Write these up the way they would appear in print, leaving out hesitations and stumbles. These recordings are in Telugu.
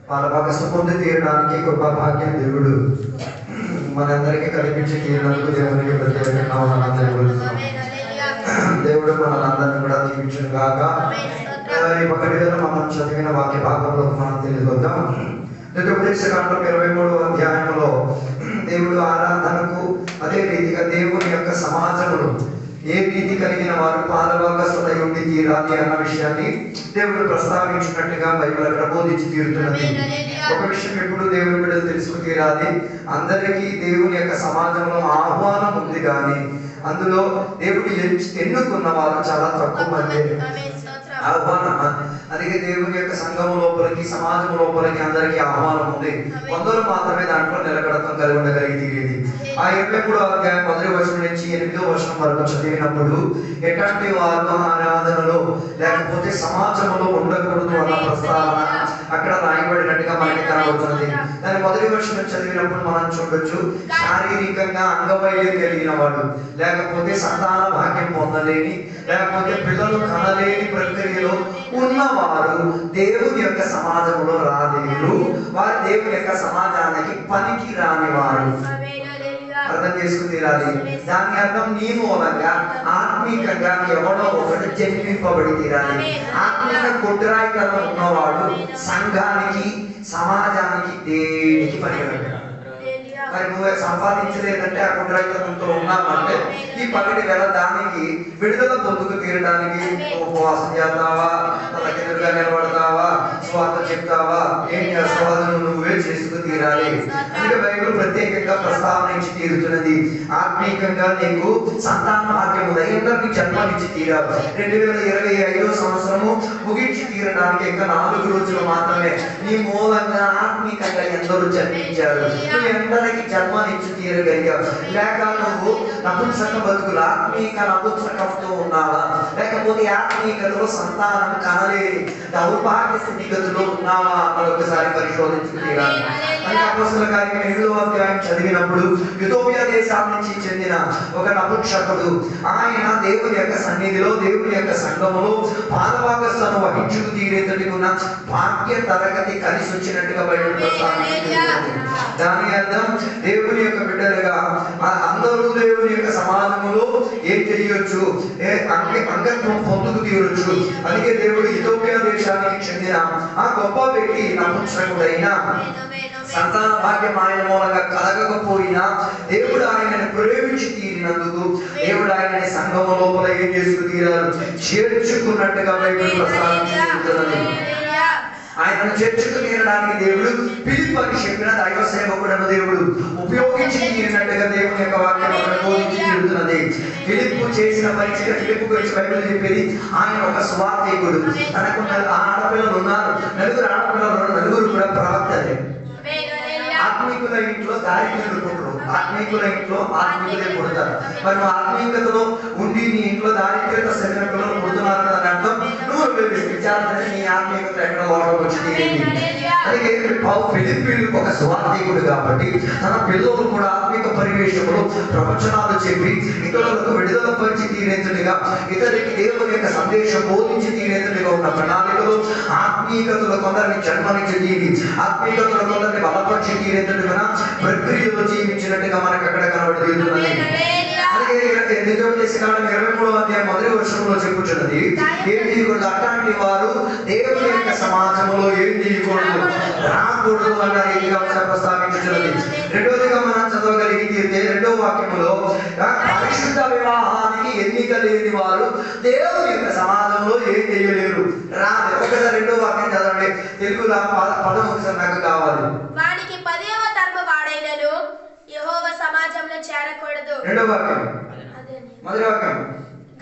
వాళ్ళ భాగస్సు పొంది తీరడానికి కృపా భాగ్యం దేవుడు మనందరికీ కల్పించి తీరినందుకు దేవునికి ప్రత్యేకంగా వందనాలు. దేవుడు మనందరినీ కూడా దీవించును గాక. ఈ ఒకటిలో మనం చదివిన వాక్య భాగంలో మనం తెలియకొద్దాం. ద్వితీయోపదేశకాండం 23వ అధ్యాయంలో దేవుడు ఆరాధనకు అదే రీతిగా దేవుని యొక్క సమాజములు ఏ రీతి కలిగిన వారు పాలభాగస్తులై ఉండి తీరాలి అన్న విషయాన్ని దేవుడు ప్రస్తావించినట్టుగా బైబిల్ ప్రబోధించి తీరుతున్నది. ఒక విషయం ఎప్పుడు దేవుని బిడ్డలు తెలుసుకు తీరాలి, అందరికీ దేవుని యొక్క సమాజంలో ఆహ్వానం ఉంది, కానీ అందులో దేవుడు ఎన్నుకున్న వారు చాలా తక్కువ మంది. ఆహ్వానం అందుకే దేవుని యొక్క సంఘం లోపలికి సమాజం లోపలికి అందరికీ ఆహ్వానం ఉంది. కొందరు మాత్రమే దాంట్లో నిలకడతం కలిగి ఉండగలిగి తీరేది. ఆ 23వ అధ్యాయం 1వ వచనం నుంచి 8వ వచనం వరకు చదివినప్పుడు ఎట్లాంటి వారు ఆరాధనలో లేకపోతే సమాజంలో ఉండకూడదు అన్న ప్రస్తావన అక్కడ రాయబడినట్టుగా మనకి కనబడుతుంది. దాని 1వ వచనం చదివినప్పుడు మనం చూడొచ్చు, శారీరకంగా అంగవైల్యం కలిగిన వాడు, లేకపోతే సంతాన భాగ్యం పొందలేని, లేకపోతే పిల్లలు కనలేని ప్రక్రియలో ఉన్నవారు దేవుని యొక్క సమాజంలో రాలేరు. వారు దేవుని యొక్క సమాజానికి పనికి రాని వారు. అర్థం చేసుకుని తీరాలి. దాని అర్థం నీ మూలంగా ఆత్మీయంగా ఎవడో ఒకటి జన్మింపబడి తీరాలి. ఆత్మీయ కొట్టురాయితనం ఉన్నవాడు సంఘానికి సమాజానికి దేనికి పనికిరాడు. మరి నువ్వు సంపాదించలేదంటే ఆ కుట్రాయితనంతో ఉన్నామంటే ఈ పగటి వేళ దానికి విడుదల పొందుకు తీరడానికి ఉపవాసం చేస్తావా, తలకెదురుగా నిలబడతావా, స్వార్థ చెప్తావా, ఏం చేస్తావా, నువ్వే చేసుకు తీరాలి. అందుకే బైబిల్ ప్రత్యేకంగా ప్రస్తావనించి తీరుతున్నది. ఆత్మీయంగా నీకు సంతాన భాగ్యము దైవంగా జన్మనిచ్చి తీరాలి. 2025వ సంవత్సరము ముగించి తీరడానికి ఇంకా 4 రోజులు మాత్రమే. నీ మూలంగా ఆత్మీయంగా ఎందరూ జన్మించారు, నువ్వు ఎందరికి జన్మనిచ్చి తీరగలిగావు. లేక నువ్వు నపుంసక బతుకులు ఆత్మీయ నపుంసకంతో ఉన్నావా, లేకపోతే ఆత్మీయతలో సంతానం కనలేని దౌర్భాగ్య స్థితిగతులు ఉన్నావా అన్నది ఒకసారి పరిశోధించుకు తీరాలి. అని అపోస్తలుల కార్యం 8వ అధ్యాయం చదివినప్పుడు ఇథియోపియా దేశం నుంచి చెందిన ఒక నపుంసకుడు ఆయన దేవుని యొక్క సన్నిధిలో దేవుని యొక్క సంఘములో పాలభాగస్థానం వహించుకు తీరేంతటి ఉన్న భాగ్య తరగతి కలిసి వచ్చినట్టుగా బయట ప్రస్తావించింది. దాని అర్థం దేవుని యొక్క బిడ్డలుగా అందరూ దేవుని యొక్క సమాజంలో ఏం చేయొచ్చు, అంగత్వం పొందుకు తీరొచ్చు. అందుకే దేవుడు ఇథియోపియా దేశానికి చెందిన ఆ గొప్ప వ్యక్తి నపుంసకుడైన సంతాన భాగ్యం ఆయన మూలంగా కలగకపోయినా దేవుడు ఆయనని ప్రేమించి తీరినందుకు దేవుడు ఆయనని సంఘం లోపల ఏం చేసుకు తీరారు, చేర్చుకున్నట్టుగా బైబిల్ ప్రస్తావించుతున్నది. ఆయనను చేర్చుకు తీరడానికి దేవుడు ఫిలిప్పుకి చెప్పిన దైవ సేవకుడను దేవుడు ఉపయోగించి తీరినట్టుగా దేవుని యొక్క వాక్యం బోధించి తీరుతున్నది. ఫిలిప్పు చేసిన పరీక్ష ఫిలిప్పు గురించి బైబిల్ చెప్పేది, ఆయన ఒక స్వార్థికుడు. తనకు ఆడపిల్లలు ఉన్నారు, 4 ఆడపిల్లలు, 4 కూడా ప్రవక్తలే. ఆత్మీకుల ఇంట్లో దారిద్ర్యులు పుట్టరు, ఆత్మీకుల ఇంట్లో ఆత్మీకులే పుడతారు. మరి నువ్వు ఆత్మీయతలో ఉండి నీ ఇంట్లో దారిద్ర్యత శరీర పిల్లలు పుడుతున్నారు కదా అని అర్థం, నువ్వు విచారణ నీ ఆత్మీయత ఎక్కడ లోపం వచ్చి తీరింది. అందుకే ఫిలిప్పీలు ఒక స్వార్థికుడు కాబట్టి తన పిల్లలు కూడా ఆత్మీయ పరివేశంలో ప్రవచనాలు చెప్పి ఇతరులకు విడుదల పరిచి తీరేంతటిగా, ఇతరులకి దేవుని యొక్క సందేశం బోధించి తీరేంతటిగా ఉన్న ప్రణాళికలు ఆత్మీయతలో కొందరిని జన్మనిచ్చి తీరి ఆత్మీయతలో కొందరిని బలపరిచి తీరేంతటిగా ప్రక్రియలో జీవించినట్టుగా మనకు అక్కడ కనబడుతున్నది. అలాగే 23వ అధ్యాయం 1వ వచనంలో చెప్పుచున్నది, ఏం చేయకూడదు, అట్లాంటి వారు దేవుని యొక్క సమాజంలో ఏం చేయకూడదు, రాకూడదు అన్న రీతిగా ప్రస్తావించుతున్నది. రెండోదిగా మనం చదవగలిగి తీరితే 2వ వాక్యములో పరిశుద్ధ వివాహానికి ఎన్నిక లేని వారు దేవుని యొక్క సమాజంలో ఏం చేయలేరు, రాదు. ఒకసారి 2వ వాక్యం చదవండి, తెలుగులో పదం ఒకసారి నాకు కావాలి. వానికి 10వ తరము వాడైనను యెహోవా సమాజంలో చేరకూడదు. 2వ వాక్యం 1వ వాక్యం,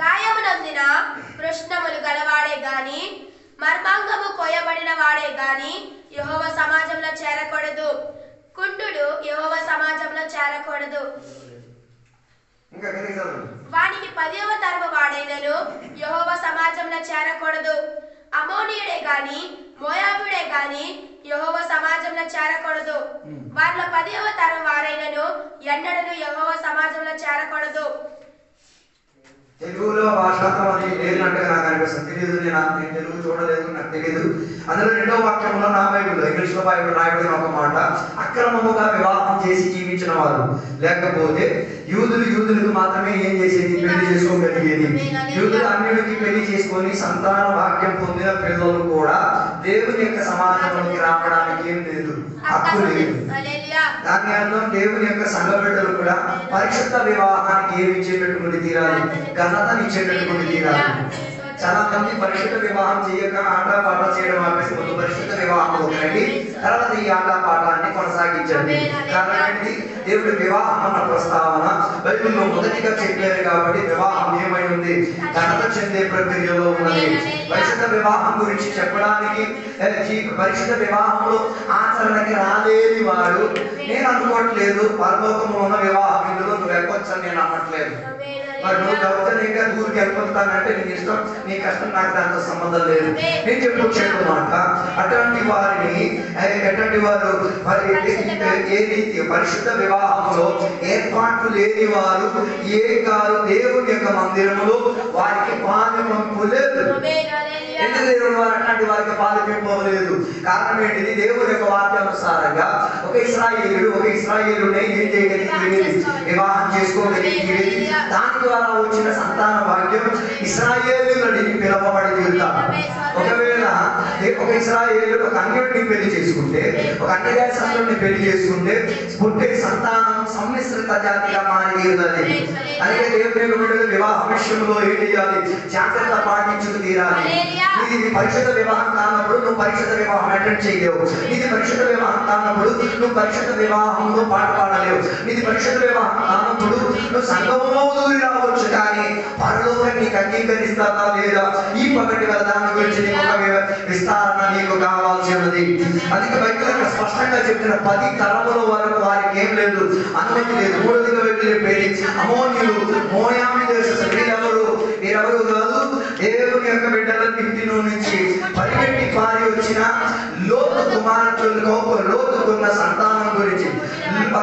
గాయమునందిన ప్రశ్నములు గలవాడే గాని మర్మాంగము కోయబడిన వాడే గాని యెహోవా సమాజంలో చేరకూడదు. కుంటుడు యెహోవా సమాజంలో చేరకూడదు. వానికి 10వ తరము వాడైనను యెహోవా సమాజంలో చేరకూడదు. అమోనీయుడే గాని మోయాబుడే గాని యెహోవా సమాజంలో చేరకూడదు. వాళ్ళ 10వ తరం వారైనను ఎన్నడను యెహోవా సమాజంలో చేరకూడదు. తెలుగులో భాషాంతరం అది లేనట్టుగా నాకు అనిపిస్తుంది. తెలియదు, నేను తెలుగు చూడలేదు, నాకు తెలియదు. అందులో 2వ వాక్యంలో నా బైబిల్లో, ఇంగ్లీష్లో బైబిల్ రాయబడిన ఒక మాట, అక్రమముగా వివాహం చేసి జీవించిన వారు. లేకపోతే యూదులకు మాత్రమే ఏం చేసేది? పెళ్లి చేసుకోగలిగేది. యూదులు అన్యుడికి పెళ్లి చేసుకొని సంతాన భాగ్యం పొందిన పిల్లలు కూడా దేవుని యొక్క సమాజంలోకి రావడానికి ఏం లేదు, హక్కు లేదు. దాని అర్థం దేవుని యొక్క సంఘ బిడ్డలు కూడా పరిశుద్ధ వివాహానికి ఏమి ఇచ్చేటటువంటి తీరాలి? ఘనతని ఇచ్చేటటువంటి తీరాలి. చాలా మంది పరిశుద్ధ వివాహం చేయక ఆటపాట చేయడం ఆపేసి ముందు పరిశుద్ధ వివాహం ఒకటి, తర్వాత ఈ ఆటపాటాన్ని కొనసాగించండి. కారణం ఏంటి? దేవుడి వివాహం అన్న ప్రస్తావన బైబిల్లో మొదటిగా చెప్పారు కాబట్టి వివాహం ఏమై ఉంది? ఘనత చెందే ప్రక్రియలో ఉన్నది. పరిశుద్ధ వివాహం గురించి చెప్పడానికి పరిశుద్ధ వివాహంలో ఆచరణకి రాలేని వాడు, నేను అనుకోవట్లేదు పరలోకంలో ఉన్న వివాహం ఇందులో నువ్వు వెళ్ళొచ్చని నేను అనట్లేదు. మరి నువ్వు దౌర్జన్యంగా ఊరికి వెళ్ళిపోతానంటే నీ ఇష్టం, నీ కష్టం, నాకు దాంతో సంబంధం లేదు. నేను చెప్పొచ్చేది మాట, అటువంటి వారిని ఎటువంటి వారు ఏ రీతి పరిశుద్ధ వివాహంలో ఏర్పాట్లు లేని వారు ఏ కారు దేవుని యొక్క మందిరములో వారికి పాలింపు లేదు. ఎందుకు దేవుడు వారు అట్లాంటి వారికి పాలింపు లేదు? కారణం ఏంటిది? దేవుని యొక్క వాక్యానుసారంగా ఒక ఇశ్రాయేలునే ఏం చేయగలిగేది? వివాహం చేసుకోగలిగేది. దాని ద్వారా వచ్చిన సంతాన భాగ్యం ఇశ్రాయేలుని పిలవబడి తీరుతారు. ఒకవేళ ఒక ఇశ్రాయేలుడు ఒక అన్యుడిని పెళ్లి చేసుకుంటే, ఒక అన్య దేశస్తుడిని పెళ్లి చేసుకుంటే పుట్టే సంతానం సమ్మిశ్రిత జాతిగా మారి తీరుతుంది. అలాగే దేవుని యొక్క బిడ్డలు వివాహ విషయంలో ఏం చేయాలి? జాగ్రత్త పాటించుకు తీరాలి. ఇది పరిశుద్ధ వివాహం కానప్పుడు నువ్వు పరిశుద్ధ వివాహం అటెండ్ చేయలేవు. ఇది పరిశుద్ధ వివాహం కానప్పుడు నువ్వు పరిశుద్ధ వివాహంలో పాట పాడలేవు. ఇది పరిశుద్ధ వివాహం కానప్పుడు నువ్వు సంఘములో దూరి రావచ్చు, కానీ పరలోకం నీకు అంగీకరిస్తారా లేదా? ఈ పగటి వల్ల దాని గురించి నీకు ఒక విస్తారణ నీకు కావాల్సి ఉన్నది. అందుకే బైబిల్ స్పష్టంగా చెప్తున్న 10 తరముల వరకు వారికి ఏం లేదు, అనుమతి లేదు. మూడోదిగా వెళ్ళి అమోనీయులు, మోయాబు దేశస్థులు, వీరెవరు కాదు, దేవుని యొక్క బిడ్డల ఇంటిలో నుంచి పరిగెట్టి పారి వచ్చిన లోతు లోతుకున్న సంతానం గురించి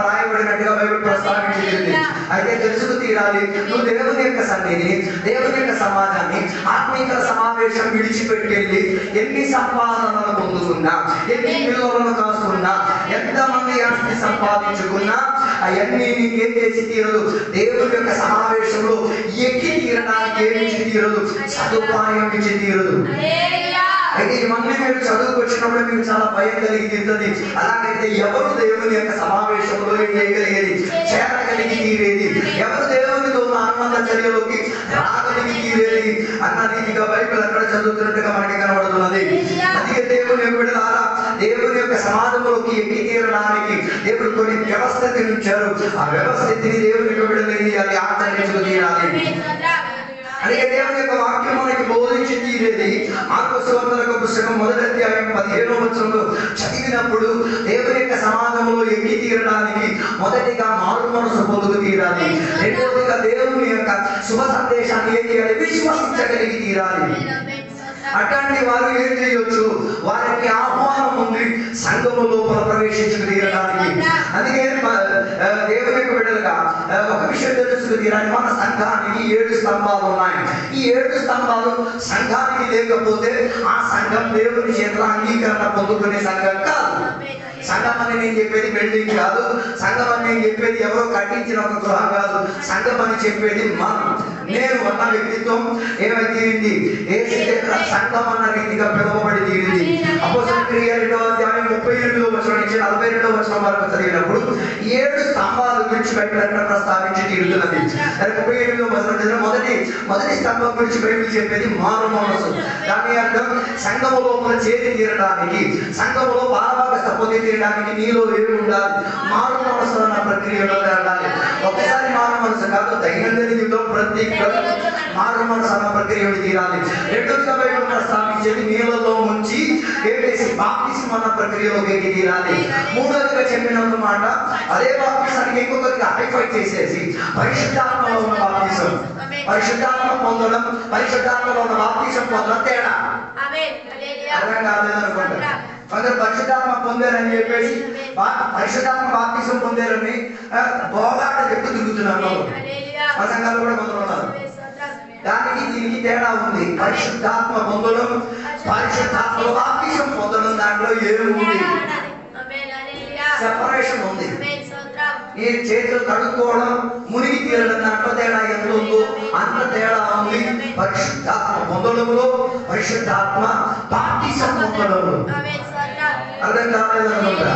రాయబడినట్టుగా బైబిల్ ప్రస్తావించింది. అయితే తెలుసుకు తీరాలి, నువ్వు దేవుని యొక్క సన్నిధిని, దేవుని యొక్క సమాజాన్ని, ఆత్మీయ సమావేశం విడిచిపెట్టేది ఎన్ని సంపాదనలు పొందుకున్నా, ఎన్ని పిల్లలను కాసుకున్నా, ఎంతమంది ఆస్తి సంపాదించుకున్నా అవన్నీ నీకేం చేసి తీరదు. దేవుని యొక్క సమావేశంలో ఎక్కి తీరడానికి ఏమి తీరదు, సదుపాయం ఇచ్చి తీరదు. అయితే ఇవన్నీ మీరు చదువుకు వచ్చినప్పుడు మీకు చాలా భయం కలిగి తీరుతుంది. అలాగైతే ఎవరు దేవుని యొక్క సమావేశంలో ఏం చేయగలిగేది? చేరగలిగి తీరేది? ఎవరు దేవునితో ఆనంద చర్యలోకి రాగలిగి తీరేది అన్న రీతిగా బైబిల్ అక్కడ చదువుతున్నట్టుగా మనకి కనబడుతున్నది. అందుకే దేవుని యొక్క బిడ్డలారా, దేవుని యొక్క సమాజంలోకి ఎక్కి తీరడానికి దేవుడు కొన్ని వ్యవస్థని ఉంచారు. ఆ వ్యవస్థని దేవుని యొక్క బిడ్డలు అది ఆచరించుకు తీరాలి. అందుకే దేవుని యొక్క వాక్యం మనకి బోధించి తీరేది. మార్కొసు సువార్త పుస్తకం 1వ అధ్యాయం 15వ వచనంలో చదివినప్పుడు దేవుని యొక్క సమాజంలో ఎక్కి తీరడానికి మొదటిగా మారు మనసు పొందుకు తీరాలి. రెండవదిగా దేవుని యొక్క శుభ సందేశాన్ని ఏం చేయాలి? విశ్వసించగలిగి తీరాలి. అట్లాంటి వారు ఏం చేయొచ్చు? వారికి ఆహ్వానం ఉంది సంఘము లోపల ప్రవేశించుకు తీరడానికి. అందుకే దేవుని యొక్క బిడ్డలుగా ఒక విషయం తెలుసుకు తీరాలి. మన సంఘానికి 7 స్తంభాలు ఉన్నాయి. ఈ 7 స్తంభాలు సంఘానికి లేకపోతే ఆ సంఘం దేవుని చేతుల అంగీకరణ పొందుకునే సంఘం కాదు. సంఘం అని నేను చెప్పేది బిల్డింగ్ కాదు. సంఘం అని నేను చెప్పేది ఎవరో కట్టించిన ఒక గృహం కాదు. సంఘం అని చెప్పేది మనం, నేను అన్న వ్యక్తిత్వం ఏమై తీరింది? సంఘం అన్న రీతిగా పిలువబడి తీరింది. అపోస్తలుల క్రియలు 2వ అధ్యాయం 38వ వచనం నుంచి 42వ వచనం వరకు చదివినప్పుడు 7 స్తంభాల గురించి బైబిల్ ప్రస్తావించి తీరుతున్నది. 38వ వచనం మొదటి స్తంభం గురించి బైబిల్ చెప్పేది మారు మనసు. దాని అర్థం సంఘము లోపల చేరి తీరడానికి, సంఘములో పారభాగస్థ పొంది తీరడానికి నీలో ఏమి ఉండాలి? మారు మనసు అన్న ప్రక్రియలో ఉండాలి. ఒకసారి మారు మనసు కాదు, దైనందిన జీవితంలో ప్రతి మారు మనసు అన్న ప్రక్రియలో తీరాలి. రెండోదిగా బైబిల్ ప్రస్తావించేది నీళ్ళలో ముంచి వేసి బాప్తిసం అన్న ప్రక్రియలోకి ఎక్కి తీరాలి. మూడోదిగా చెప్పినంత మాట, అదే బాప్తిసానికి ఇంకొకటిగా హైఫై చేసేసి పరిశుద్ధాత్మలో ఉన్న బాప్తిసం, పరిశుద్ధాత్మ పొందడం, పరిశుద్ధాత్మలో ఉన్న బాప్తిసం పొందడం తేడా. అర్థం కాలేదనుకుంటా. కొందరు పరిశుద్ధాత్మ పొందారని చెప్పేసి పరిశుద్ధాత్మ బాప్తిసం పొందారని బోగాట చెప్పు తిరుగుతున్నారు. ఆ సంఘాలు కూడా కొందరు ఉన్నారు. దానికి దీనికి తేడా ఉంది. పరిశుద్ధాత్మ పొందడం, పరిశుద్ధాత్మ బాప్తిసం పొందడం దాంట్లో ఏముంది? సెపరేషన్ ఉంది. ఈ చేతులు కడుక్కోవడం, మునిగి తీరడం దాంట్లో తేడా ఎంత ఉందో అంత తేడా ఉంది పరిశుద్ధాత్మ పొందడంలో, పరిశుద్ధాత్మ బాప్తిసం పొందడంలో. అర్థం కాలేదనుకుంటా.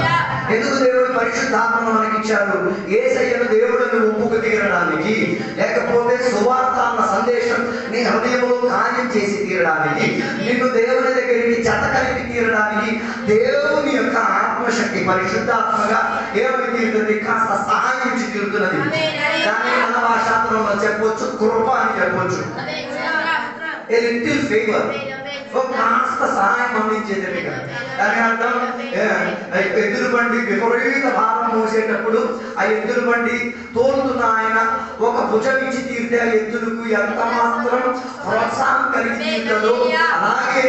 ఎందుకు దేవుడు పరిశుద్ధాత్మను మనకిచ్చాడు? యేసయ్యను దేవుడిని ఒప్పుకు తీరడానికి, లేకపోతే సువార్త అన్న సందేశం నీ హృదయంలో కార్యం చేసి తీరడానికి, నిన్ను దేవుని దగ్గరికి జత కలిపి తీరడానికి దేవుని యొక్క ఆత్మశక్తి పరిశుద్ధాత్మగా ఏమని తీరుతుంది? కాస్త సహాయం ఇచ్చి తీరుతున్నది. దాన్ని మన భాషాంతరంలో చెప్పొచ్చు, కృప అని చెప్పొచ్చు. ఏ లిటిల్ ఫేవర్, కాస్త సహాయం అందించేది. దాని అర్థం ఎద్దుల బండి విపరీత భారం మోసేటప్పుడు ఆ ఎద్దుల బండి తోలుతున్న ఆయన ఒక భుజం ఇచ్చి తీరితే ఆ ఎద్దులకు ఎంత మాత్రం ప్రోత్సాహం కలిగి తీరుతుందో, అలాగే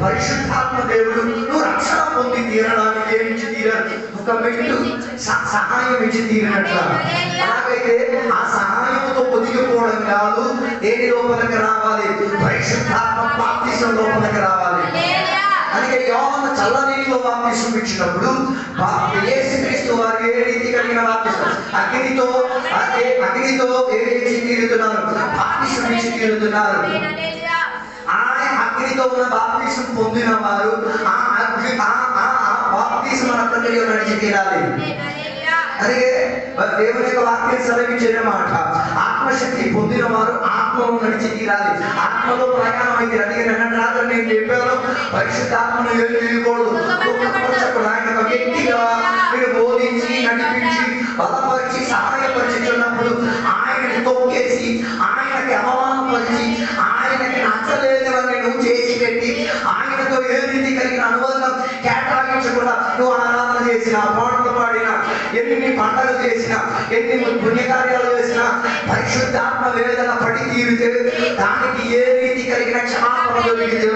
పరిశుద్ధాత్మ దేవుడు నువ్వు రక్షణ పొంది తీరడానికి ఏమిచ్చి తీరాడు? ఒక మెట్టు సహాయం ఇచ్చి తీరినట్ల. అలాగైతే ఆ సహాయంతో ఒదిగిపోవడం కాదు, దేని లోపలికి రావాలి? పరిశుద్ధాత్మ బాప్తిసం లోపలికి రావాలి. అందుకే యోహాను చల్లనీటిలో బాప్తిసం ఇచ్చినప్పుడు యేసుక్రీస్తు వారు ఏ రీతి కలిగిన బాప్తిసం? అగ్నితో ఏ రీతి తీరుతున్నారు? బాప్తిసం ఇచ్చి తీరుతున్నారు. అగ్నితో ఉన్న బాప్తిసం పొందిన వారు ఆ బాప్తిసం అన్న ప్రక్రియలో నడిచి తీరాలి. అందుకే దేవుని యొక్క వాక్యం సెలవిచ్చిన మాట, ఆత్మశక్తి పొందిన వారు ఆత్మలో నడిచి తీరాలి, ఆత్మలో ప్రయాణం అయితే. అందుకే రాత్రి నేను చెప్పాను, పరిశుద్ధాత్మను ఏం చేయకూడదు. ఆయన ఒక వ్యక్తిగా మీరు బోధించి, నడిపించి, బలపరిచి, సహాయపరిచున్నప్పుడు ఆయనని తొక్కేసి, ఆయనకి అవమానపరిచి, ఆయనకి నచ్చలేనివన్నీ నువ్వు చేసి పెట్టి, ఆయనతో ఏ రీతి కలిగిన అనుబంధం కేటాయించకుండా నువ్వు ఆరాధన చేసిన, పాటలు పాడినా, ఎన్ని పంటలు చేసినా, ఎన్ని పుణ్యకార్యాలు చేసినా, పరిశుద్ధాత్మ వేదన పడి తీరితే దానికి ఏ రీతి కలిగిన క్షమాపణ దొరికితే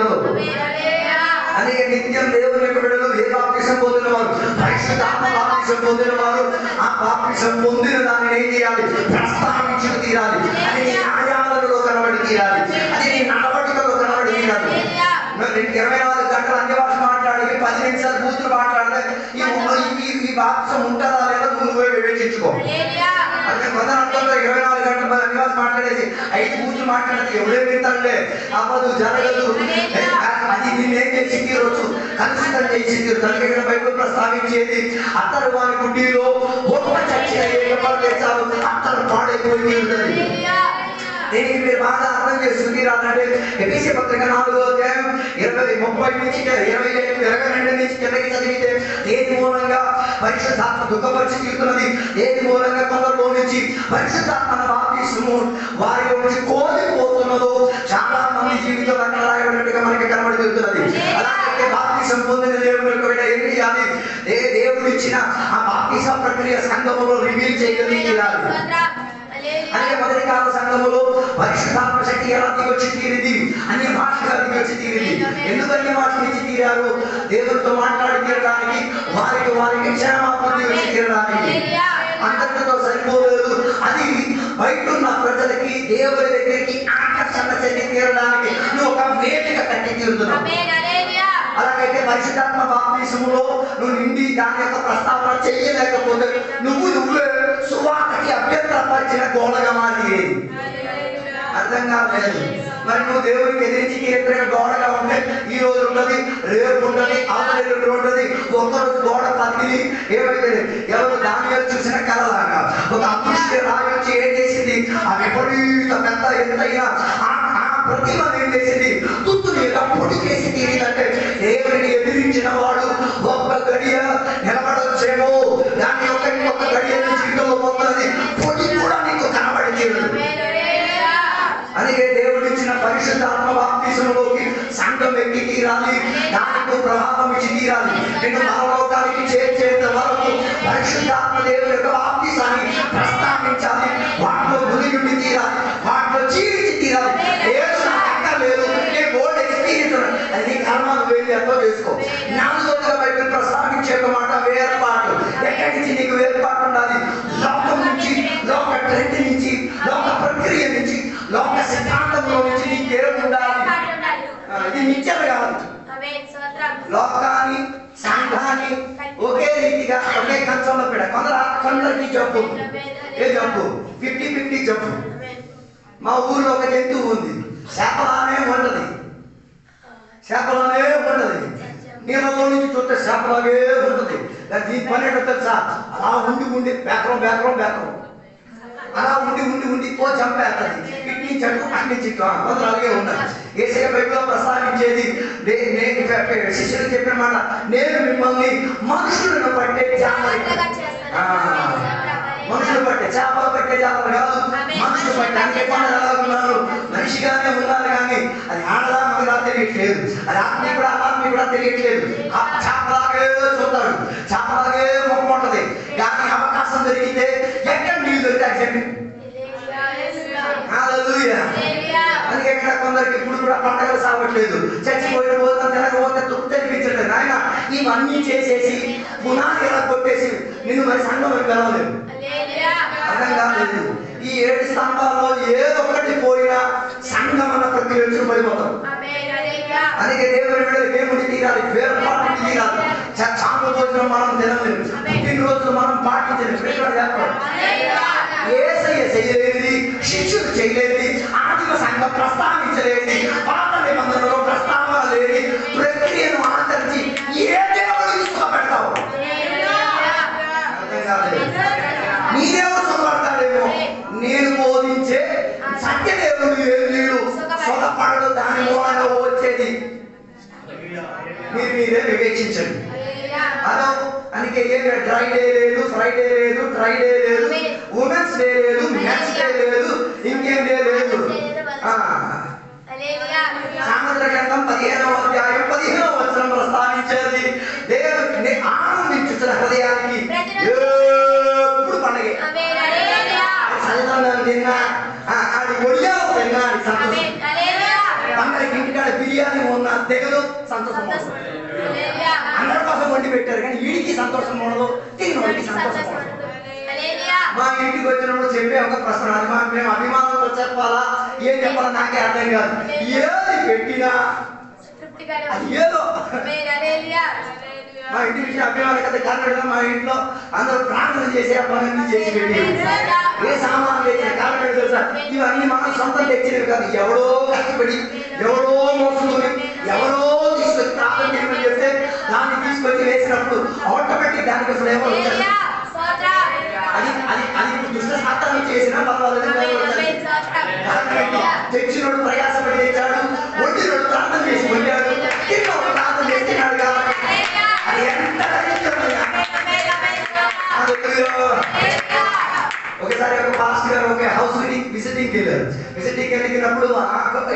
అనేక నిత్యం దేవుని యొక్క బిడ్డలు ఏ బాప్తిసం పొందిన వారు, పరిశుద్ధాత్మ బాప్తిసం పొందిన వారు ఆ బాప్తిసం పొందిన దానిని ఏం చేయాలి? ప్రస్తావించి తీరాలి. అది నీ ఆయాలలో కనబడి తీరాలి, అది నీ నడవడికలో కనబడి తీరాలి. 24 గంటలు అన్ని భాష మాట్లాడి 10 నిమిషాలు బూతులు మాట్లాడితే ఈ బాప్తిసం ఉంటుందా లేదా నువ్వే వివేచించుకో. అంటే కొందరు 24 గంటలు అన్ని భాష మాట్లాడేసి 5 బూతులు మాట్లాడితే ఎవడే వింటాడులే, అవ్వదు, జరగదు, అది నేనేం చేసి తీరొచ్చు, కలుషితం చేసి తీరు. దానికైనా బైబిల్ ప్రస్తావించేది అత్తరు వారి గుడ్డిలో గొప్ప చర్చ తెచ్చారు, అత్తరు పాడైపోయి తీరుతుంది. దీనికి మీరు బాగా అర్థం చేసుకుని రాదంటే ఎఫెసీ పత్రిక 4వ అధ్యాయం 30 నుంచి 22 నుంచి కిందకి చదివితే దేని మూలంగా పరిశుద్ధాత్మ దుఃఖపరిచి తీరుతున్నది, దేని మూలంగా కొందరిలో నుంచి పరిశుద్ధాత్మ బాప్తిసము వారిలో నుంచి కోల్పోతున్నదో చాలా మంది జీవితంలో అక్కడ రాయబడినట్టుగా మనకి కనబడి తీరుతున్నది. అలాగే బాప్తిసం పొందిన దేవుని యొక్క బిడ్డ ఏం చేయాలి? దేవుడు ఇచ్చిన ఆ బాప్తిస ప్రక్రియ సంఘములో రివీల్ చేయగలిగారు. అనే మొదటి కాల సంఘములో పరిశుద్ధాత్మ శక్తి ఎలా దిగొచ్చి తీరింది? అన్ని భాషగా దిగొచ్చి తీరింది. ఎందుకు అన్ని భాషలు ఇచ్చి తీరారు? దేవుడితో మాట్లాడి తీరడానికి, వారికి క్షేమాత్మ దిగొచ్చి తీరడానికి. అంతటితో సరిపోలేదు, అది బయట ఉన్న ప్రజలకి దేవుడి దగ్గరికి ఆకర్షణ చెంది తీరడానికి నువ్వు ఒక వేదిక కట్టి తీరుతున్నావు. అలాగైతే పరిశుద్ధాత్మ బాప్తిసములో నువ్వు నిండి దాని యొక్క ప్రస్తావన చేయలేకపోతే నువ్వే సువార్తకి అభ్యంతరపరిచిన గోడగా మారి. అర్థం కాలేదు. మరి నువ్వు దేవుడికి ఎదిరించి తీర్థంగా గోడగా ఉంటే ఈ రోజు ఉన్నది, రేపు ఉన్నది, అవతల ఉంటుంది. ఒక్కరోజు గోడ పగిలి ఏమైతే ఎవరు దానియాలు చూసిన కలలాగా ఒక అదృష్టి రాయి వచ్చి ఏం చేసింది? ఆ విపరీత పెద్ద ఎత్తైన ప్రతిమ ఏం చేసింది? తుత్తుని ఎలా పొడికేసి తీరిందంటే దేవుడిని ఎదిరించిన వాడు ఒక్క గడియ నిలబడొచ్చేమో, దాని యొక్క ఇంకొక గడియ జీవితంలో పొందని పొడి కూడా నీకు కనబడి తీరదు. అందుకే దేవుడు ఇచ్చిన పరిశుద్ధాత్మ బాప్తిసంలోకి సంఘం ఎక్కి తీరాలి, దానికి ప్రభావం ఇచ్చి తీరాలి. నేను పరలోకానికి చేర్చేంత వరకు పరిశుద్ధాత్మ దేవుని యొక్క బాప్తిసాన్ని ప్రస్తావించాలి, వాటిలో మునిగి తీరాలి, వాటిలో జీవించి తీరాలి. లేదు నేను గోల్డ్ ఎక్స్పీరియన్స్ అది నీ కర్మాలు వెళ్ళి అర్థం చేసుకో. 4వదిగా బైబిల్ ప్రస్తావించే మాట వేర్పాటు. ఎక్కడి నుంచి నీకు వేర్పాటు ఉండాలి? లోకం నుంచి, లోక ట్రెండ్ నుంచి, లోక ప్రక్రియ నుంచి, లోక సిద్ధాంతంలో నుంచి నీకు ఏం ఉండాలి? ఇది నిత్యం కాదు. పూర్తిగా ఒకే కంచంలో పెడ. కొందరికి జబ్బు. ఏ జబ్బు? 50-50 జబ్బు. మా ఊర్లో ఒక జంతువు ఉంది, చేపలానే ఉంటుంది. చేపలానే ఉంటుంది, నీళ్ళలో నుంచి చూస్తే చేపలాగే ఉంటుంది. దీని పని ఏంటో తెలుసా? అలా ఉండి బేకరం అలా ఉండి ఓ చంపేస్తుంది. ఇటు నుంచి అటు అటు నుంచి ఇటు కొందరు అలాగే ఉన్నారు. యేసయ్య బైబిల్లో ప్రస్తావించేది శిష్యులు చెప్పిన మాట, నేను మిమ్మల్ని మనుషులను పట్టే జామరి, మనుషులు పట్టే చేపలు పట్టే జామలు కాదు, మనుషులు పట్టే. అంటే కొందరు ఎలా ఉన్నారు? మనిషిగానే ఉన్నారు కానీ అది ఆడదా మగదా తెలియట్లేదు, అది ఆత్మీయ కూడా తెలియట్లేదు. చేపలాగే చూస్తాడు, చేపలాగే మొక్క ఉంటుంది. కానీ అవకాశం దొరికితే ఎక్కడ నీళ్ళు దొరికితే చెప్పి అందుకే ఇక్కడ కొందరికి ఇప్పుడు కూడా పండగలు సాగట్లేదు. చచ్చిపోయిన భోజనం తినకపోతే తృప్తి అనిపించట్లేదు. ఆయన ఇవన్నీ చేసేసి పునాది ఎలా కొట్టేసి నిన్ను మరి సంఘం అని పిలవలేదు. అర్థం కాలేదు. ఈ 7 స్తంభాల్లో ఏదో ఒకటి పోయినా సంఘం అన్న ప్రక్రియ పడిపోతాం. అందుకే దేవుని బిడ్డలు దేవుడి తీరాలి, వేరుపాటు తీరాలి. చాలు భోజనం మనం తినలేదు, పుట్టినరోజులు మనం పాటించలేదు. యేసయ్య చేయలేనిది, శిష్యులు చేయలేనిది, ఆదిమ సంఘం ప్రస్తావించలేనిది, పాత నిబంధనలో ప్రస్తావన లేని ప్రక్రియను ఆచరించి ఏ దేవుడు సుఖపెడతావు? అర్థం కాలేదు. నీ దేవుడు సుఖపడతాడేమో. నేను బోధించే సత్యదేవుడు వీడు సుఖపడడు. దాని మూలంగా వచ్చేది మీరే వివేచించండి. అదో అందుకే ఏ డ్రై డే లేదు, ఫ్రైడే లేదు, ట్రైడే లేదు, ఉమెన్స్ డే లేదు, మెన్స్ డే లేదు, ఇంకేం డే లేదు. సామెతల గ్రంథం 15వ అధ్యాయం 15వ వచనం ప్రస్తావించేది దేవుని ఆనందించుతున్న హృదయానికి ఎప్పుడు పండగే. చలిదనం తిన్నా, అది ఒడియాలు తిన్నా అది సంతోషం. పండగకి ఇంటికాడ బిర్యానీ ఉన్నా తెగదు, సంతోషం ఉండదు. అందరి కోసం వండి పెట్టారు కానీ వీడికి సంతోషం ఉండదు, తిన్నోడికి సంతోషం ఉండదు. మా ఇంటికి వచ్చినప్పుడు చెప్పే ఒక ప్రశ్న, అది మేము అభిమానంతో చెప్పాలా ఏం చెప్పాలా నాకే అర్థం కాదు. ఏది పెట్టినా అది ఏదో మా ఇంటి విషయం అభిమానికత కారణం. మా ఇంట్లో అందరూ ప్రార్థన చేసి ఆ పనులన్నీ చేసి పెట్టి ఏ సామాన్లు తెచ్చిన కారణం తెలుసా? ఇవన్నీ మనం సొంతం తెచ్చినవి కాదు, ఎవడో కష్టపడి ఎవడో మోసుకొని ఎవరో తీసుకొచ్చి ప్రార్థన చేయమని చెప్తే దాన్ని తీసుకొచ్చి వేసినప్పుడు ఆటోమేటిక్ దానికి ఫ్లేవర్ వచ్చేది. అది అది అది దుష్ట సాత్తాను చేసినా పర్వాలేదు. తెచ్చినోడు ప్రయాసపడి తెచ్చాడు, వండినోడు ప్రార్థన చేసి వండాడు, తిన్నోడు ప్రార్థన చేస్తున్నాడు కాబట్టి అది ఎంత ఒకసారి ఒక పాస్టర్ గారు ఒక హౌస్ విజిటింగ్ వెళ్ళినప్పుడు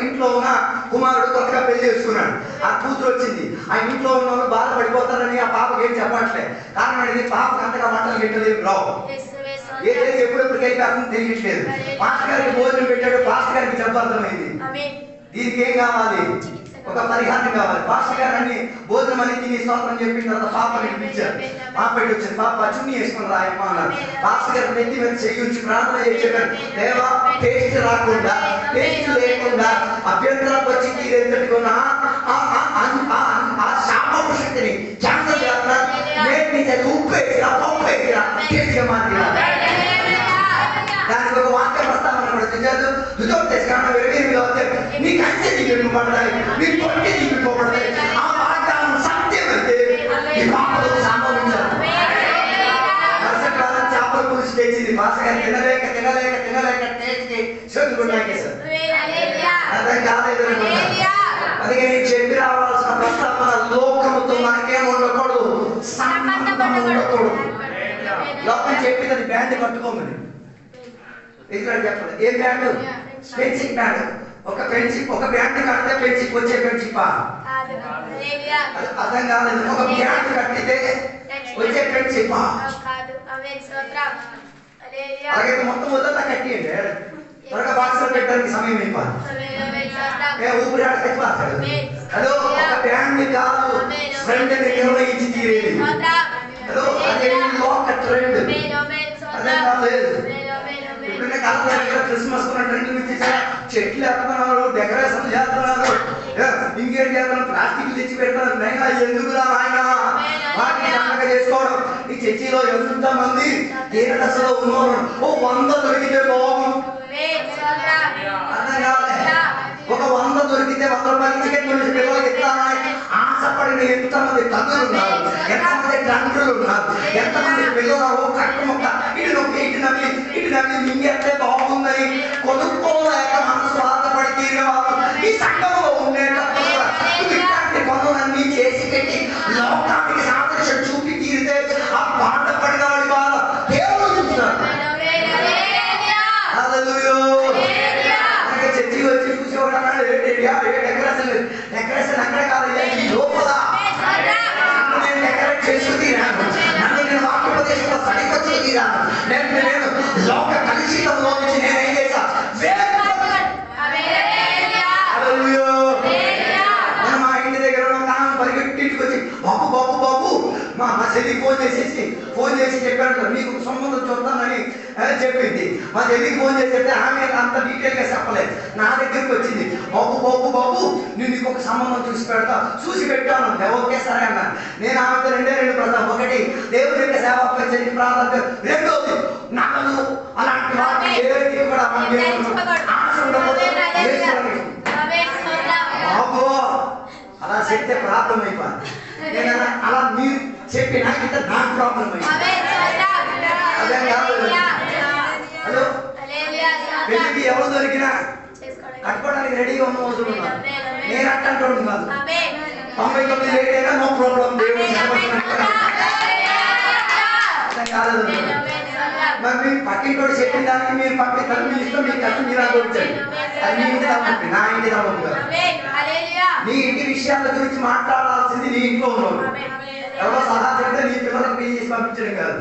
ఇంట్లో ఉన్న కుమారుడు కొత్తగా పెళ్లి చేసుకున్నాడు. ఆ కూతురు వచ్చింది. ఆ ఇంట్లో ఉన్న వాళ్ళు బాధపడిపోతారని ఆ పాపకి ఏం చెప్పట్లే. కారణం అనేది పాపకు అంతగా వంటలు గిట్టలేదు, రావు. ఏదైతే ఎప్పుడెప్పుడు అయిపోతుందో తెలియట్లేదు. పాస్టర్ గారికి భోజనం పెట్టాడు, పాస్టర్ గారికి చెప్పార్థమైంది దీనికి ఏం కావాలి, ఒక పరిహారం కావాలి. పాస్టర్ గారు అన్ని భోజనం అని తిని స్తోత్రం చెప్పిన తర్వాత పాపని పిలిచారు. పాప వచ్చింది. పాప చున్నీ వేసుకుని రాయమ్మ అన్నారు. పాస్టర్ గారు నెత్తి మీద చేయించి ప్రార్థన చేసేవారు. దేవా టేస్ట్ రాకుండా, టేస్ట్ లేకుండా అభ్యంతరం వచ్చి తీరేట్టుకున్నా ఆ శాపం శక్తిని క్యాన్సర్ చేస్తున్నా, నేర్పించేది ఉప్పు వేసినా పప్పు వేసినా టేస్ట్గా మార్చినా. దానికి ఒక వాక్య ప్రస్తావన కూడా తెచ్చారు. నీకు అంచె దిగిపోబడతాయి, నీ పొట్టి దిగిపోబడతాయి. ఆ వాగ్దానం సత్యమైతే ఈ పాపలకు సంభవించారు. వర్షకాలం చేపల పులుసు తెచ్చింది. భాషగా తినలేక టేస్ట్ చేతులు నాకేశారు. అర్థం కాలేదు. అందుకే నీకు చెప్పి రావాల్సిన ప్రస్తావన లోకముతో మనకేం ఉండకూడదు, సంబంధం ఉండకూడదు. లోకం చెప్పింది బ్యాండ్ కట్టుకోమని చెప్పండి. ఏ బ్యాండ్? Fencing band. ఒక బ్యాండ్ కడితే ఫెన్సింగ్ వచ్చే ఫెన్సింగ్ అర్థం కాలేదు. ఒక బ్యాండ్ కట్టితే వచ్చే ఫెన్సింగ్ అలాగే మొత్తం మొదట కట్టియండి. త్వరగా బాక్స్ పెట్టడానికి సమయం అయిపోయింది. ఊపిరి ఆడతాడు. అదో ఒక బ్యాండ్ కాదు, ఫ్రెండ్ నిర్వహించి తీరేది. అదో అదే లోక ట్రెండ్. అర్థం కాలేదు. ఇప్పుడున్న కాలంలో క్రిస్మస్ ట్రెండ్ ఇచ్చేసారా, చెట్లు ఎత్తున్నారు, డెకరేషన్ చేస్తున్నారు, ఇంకేం చేస్తున్నారు, ప్లాస్టిక్ తెచ్చి పెడతారు. నైనా ఎందుకురా ఆయన వాటిని పండగ చేసుకోవడం. ఈ చర్చిలో ఎంతమంది తీర దశలో ఉన్నారు? ఓ 100 దొరికితే బాగుంది. ఒక 100 దొరికితే 100 రూపాయలు టికెట్ నుంచి పిల్లలకి ఇస్తామని ఆశపడిన ఎంతమంది తల్లులు ఉన్నారు, ఎంతమంది తండ్రులు ఉన్నారు, ఎంతమంది పిల్లలు కట్టు ముక్క ఇటు నవ్వి మింగేస్తే బాగుందని కొనుక్కోలేక మనసు బాధపడి తీరిన వాళ్ళు ఈ సంఘంలో ఉండేటప్పుడు ఇట్లాంటి పనులన్నీ చేసి పెట్టి లోకానికి సాదృశ్యం చూపి తీరితే ఆ బాధపడిన వాడి బాధ దేవుడు చూస్తున్నాడు. చర్చికి వచ్చి చూసేవాడు అన్నాడు, డెకరేషన్ అక్కడ కాదు, ఈ లోపల నేను డెకరేట్ చేసుకు తీరాను, నన్ను నేను వాక్యోపదేశంలో సరికొచ్చి తీరాను, నేను లోక కలుషితంలో నుంచి నేనేం చేశా మా ఇంటి దగ్గర ఉన్న పరిగెట్టింటికి వచ్చి బాబు మా చెల్లికి ఫోన్ చేసి చెప్పాడు, మీకు సంబంధం చూద్దామని చెప్పింది. మా చెల్లికి ఫోన్ చేసి చెప్తే ఆమె అంత డీటెయిల్గా చెప్పలేదు. నా దగ్గరికి వచ్చింది, బాబు నేను నీకు ఒక సంబంధం చూసి పెట్టాను. ఓకే సరే అన్నా. నేను ఆమెతో 2 ప్రశ్నలు, ఒకటి దేవుడి యొక్క సేవ చెల్లి ప్రార్థన, రెండోది నన్ను అలాంటి వాటి ఏది కూడా ఆశ ఉండకూడదు. బాబు అలా చెప్తే ప్రాబ్లం అయిపోయింది. నేను అలా మీరు చెప్పి నాకైతే నాకు ప్రాబ్లం అయింది. అదే కాదు. హలో, పెళ్లికి ఎవరు దొరికినా కట్టుకోవడానికి రెడీగా ఉన్న రోజులు ఉన్నారు. నేను అట్టంటోడు కాదు. 99 లేట్ అయినా నో ప్రాబ్లం. మరి మీరు పక్కింటోడు చెప్పిన దానికి మీరు పక్కన మీ ఇష్టం, మీ కష్టం మీరు అనుకోవచ్చండి. అది మీ ఇంటి తప్ప, నా ఇంటి తప్ప కాదు. నీ ఇంటి విషయాల గురించి మాట్లాడాల్సింది నీ ఇంట్లో ఉన్నాడు. ఎవరో సలహా చెప్తే నీ పిల్లలకు పెళ్లి చేసి పంపించడం కాదు.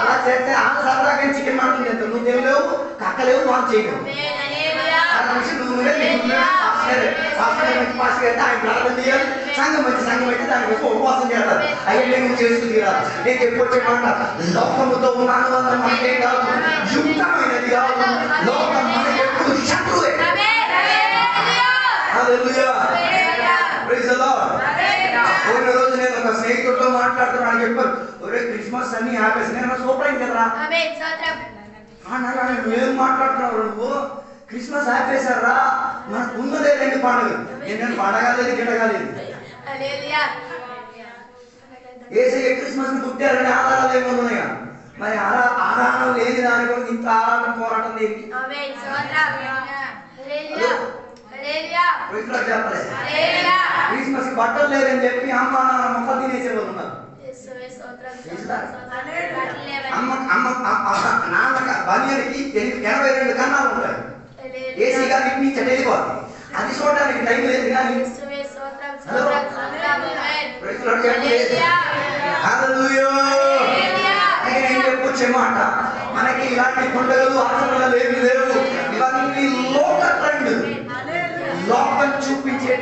అలా చేస్తే ఆ సరదాగా చికెన్ మటన్ చేస్తావు. నువ్వు తెలియలేవు, కక్కలేవు, వాళ్ళు చేయలేవు. సంఘం అయితే దాని కోసం ఉపవాసం చేస్తారు. అయ్యే నువ్వు చేసుకు తీరాలి. నేను చెప్పొచ్చే మాట, లోకముతో ఉన్న అనుబంధం మనకే కాదు, యుక్తమైనది కాదు. లోకం మనకి ఎప్పుడు శత్రువే. ఒక రోజు నేను ఒక స్నేహితుడితో మాట్లాడుతున్నాను, చెప్పారు, ఒరే క్రిస్మస్ అన్ని ఆపేసి నేను సూపర్ అయింది కదరా. నువ్వేం మాట్లాడుతున్నావు, నువ్వు క్రిస్మస్ ఆపేశారా, మనకు ఉన్నదే 2 పండుగలు. నేను పండగలేదు గిడగలేదు. ఏసయ్య క్రిస్మస్ ని పుట్టారని ఆధారాలు ఏమో ఉన్నాయా? మరి ఆధారం లేని దాని గురించి ఇంత ఆరాటం పోరాటం లేదు. చెప్పలేదు క్రిస్మస్ కి బట్టలు లేదని చెప్పి అమ్మ మొక్క తినేసేవాళ్ళు ఉన్నారు. నాన్న బలియనికి 82 కన్నాలు ఉంటాయి. ఏసీ గారి నుంచి వెళ్ళిపోతుంది. అది చూడడానికి టైం లేదు. కానీ చెప్పొచ్చే మాట, మనకి ఇలాంటి పండుగలు ఆచరణలు ఏమి లేవు. ఇవన్నీ లోక ట్రెండ్, లోకం చూపించే.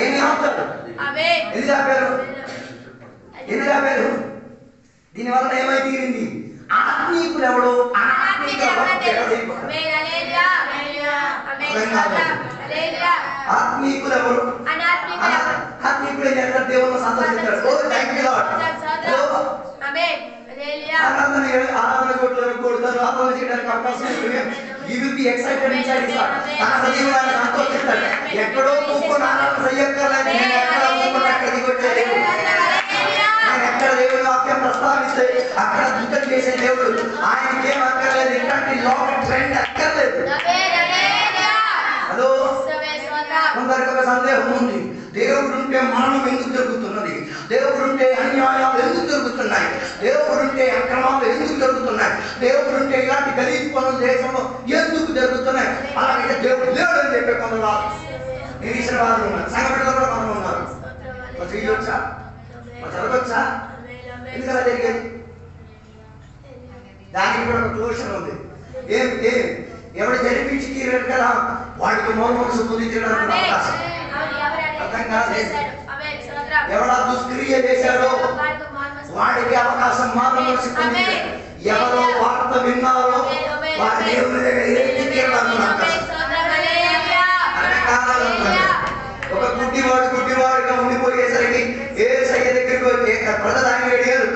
ఏమి ఆపుతారు? ఎందుకు ఆపారు? దీనివల్ల ఏమై తీరింది? ఆత్మీకులు ఎవడు, ఆత్మీకులు ఎవరు? ఆత్మీకులు ఏం చేస్తారు? దేవుని సంతోషిస్తారు. ఆరాధన కొడతారు, ఆరాధన చేయడానికి అవకాశం సంతోషిస్తారు. ఎక్కడో కూకొని ఆరాధన చెయ్యక్కర్లేదు. ఎక్కడ దేవుని వాక్యం ప్రస్తావిస్తే అక్కడ దుఃఖం చేసే దేవుడు. ఆయనకి ఏం అక్కర్లేదు, ఇట్లాంటి లోక ట్రెండ్ అక్కర్లేదు. హలో, కొందరికి ఒక సందేహం ఉంది, దేవుడుంటే మరణం ఎందుకు జరుగుతున్నది, దేవుడుంటే అన్యాయాలు ఎందుకు జరుగుతున్నాయి, దేవుడుంటే అక్రమాలు ఎందుకు జరుగుతున్నాయి, దేవుడుంటే ఇలాంటి గలీజ్ పనులు దేశంలో ఎందుకు జరుగుతున్నాయి. అలాగే దేవుడు లేడు అని చెప్పే కొందరు నిరీశ్వరవాదులు ఉన్నారు. సంఘటనలు కూడా మనం ఉన్నారు. చేయొచ్చా, చదవచ్చా? ఎందుకలా జరిగేది? దానికి కూడా ఒక క్లోషన్ ఉంది. ఏమిటి? ఎవడు జరిపించి తీరాడు కదా, వాడికి మనసు పొంది తీరడానికి అవకాశం. అర్థం కాలేదు. ఎవడా దుష్క్రియ చేశాడో వాడికి అవకాశం మనసు పొంది. ఎవరో వార్త విన్నారో వారి దేవుని దగ్గర ఎత్తి తీరడానికి అవకాశం. ఒక గుడ్డివాడుగా ఉండిపోయేసరికి యేసయ్య దగ్గరికి ప్రజలు ఆయన అడిగారు,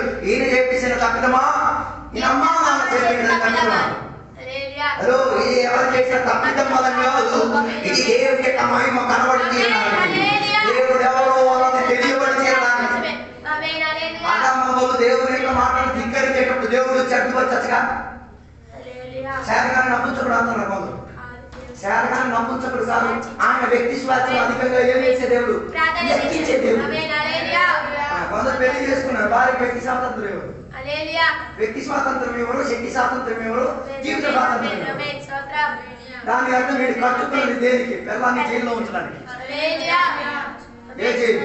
దేవుని యొక్క మహిమ కనబడి తీరడానికి, దేవుడు ఎవరో అన్నది తెలియబడి తీరడానికి. ఆదామవ్వలు దేవుని యొక్క మాటలు ధిక్కరించేటప్పుడు దేవుడు చెడ్డపరచగా శారగాన్ని నమ్ముంచకుడు అంటున్నారు కొందరు. శారగాన్ని నమ్ముంచకుడు కాదు, ఆయన వ్యక్తి స్వార్థం అధికంగా ఏం చేసే దేవుడు, ఎక్కించే దేవుడు. కొందరు పెళ్లి చేసుకున్నారు, వారికి వ్యక్తి స్వాతంత్రం ఎవరు, వ్యక్తి స్వాతంత్రం ఎవరు, శక్తి స్వాతంత్రం ఎవరు, జీవిత స్వాతంత్రం ఎవరు. దాని అర్థం వీడు కట్టుకున్నది దేనికి, పిల్లల్ని జైల్లో ఉంచడానికి. ఏ జైలు,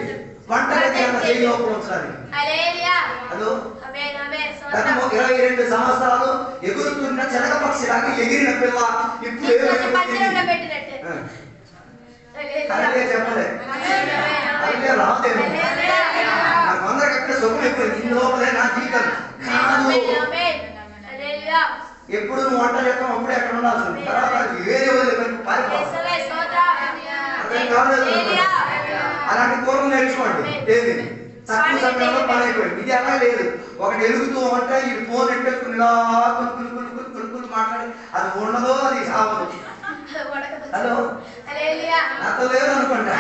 వంటగది అన్న జైల్లో ఉంచడానికి. హలో, గత 22 సంవత్సరాలు ఎగురుతున్న చెనక పక్షిలాగా ఎగిరిన పిల్ల ఇప్పుడు అదే చెప్పలే, అదే రాదేమో. నాకు అందరికి అక్కడ సొమ్ము అయిపోయింది, ఇన్ని లోపలే నా జీవితం కాదు. ఎప్పుడు నువ్వు వంట చేస్తావు అప్పుడే అక్కడ ఉండాల్సింది, తర్వాత వేరే అలాంటి పూర్వం నేర్చుకోండి. ఏది తక్కువ సమయంలో పని అయిపోయింది. ఇది అలా లేదు, ఒకటి ఎలుగుతూ ఉంటే ఈ ఫోన్ ఎట్టేసుకుని కొనుక్కుని మాట్లాడి అది ఉండదో అది సావదు. హలో, నాతో లేదు అనుకుంటా.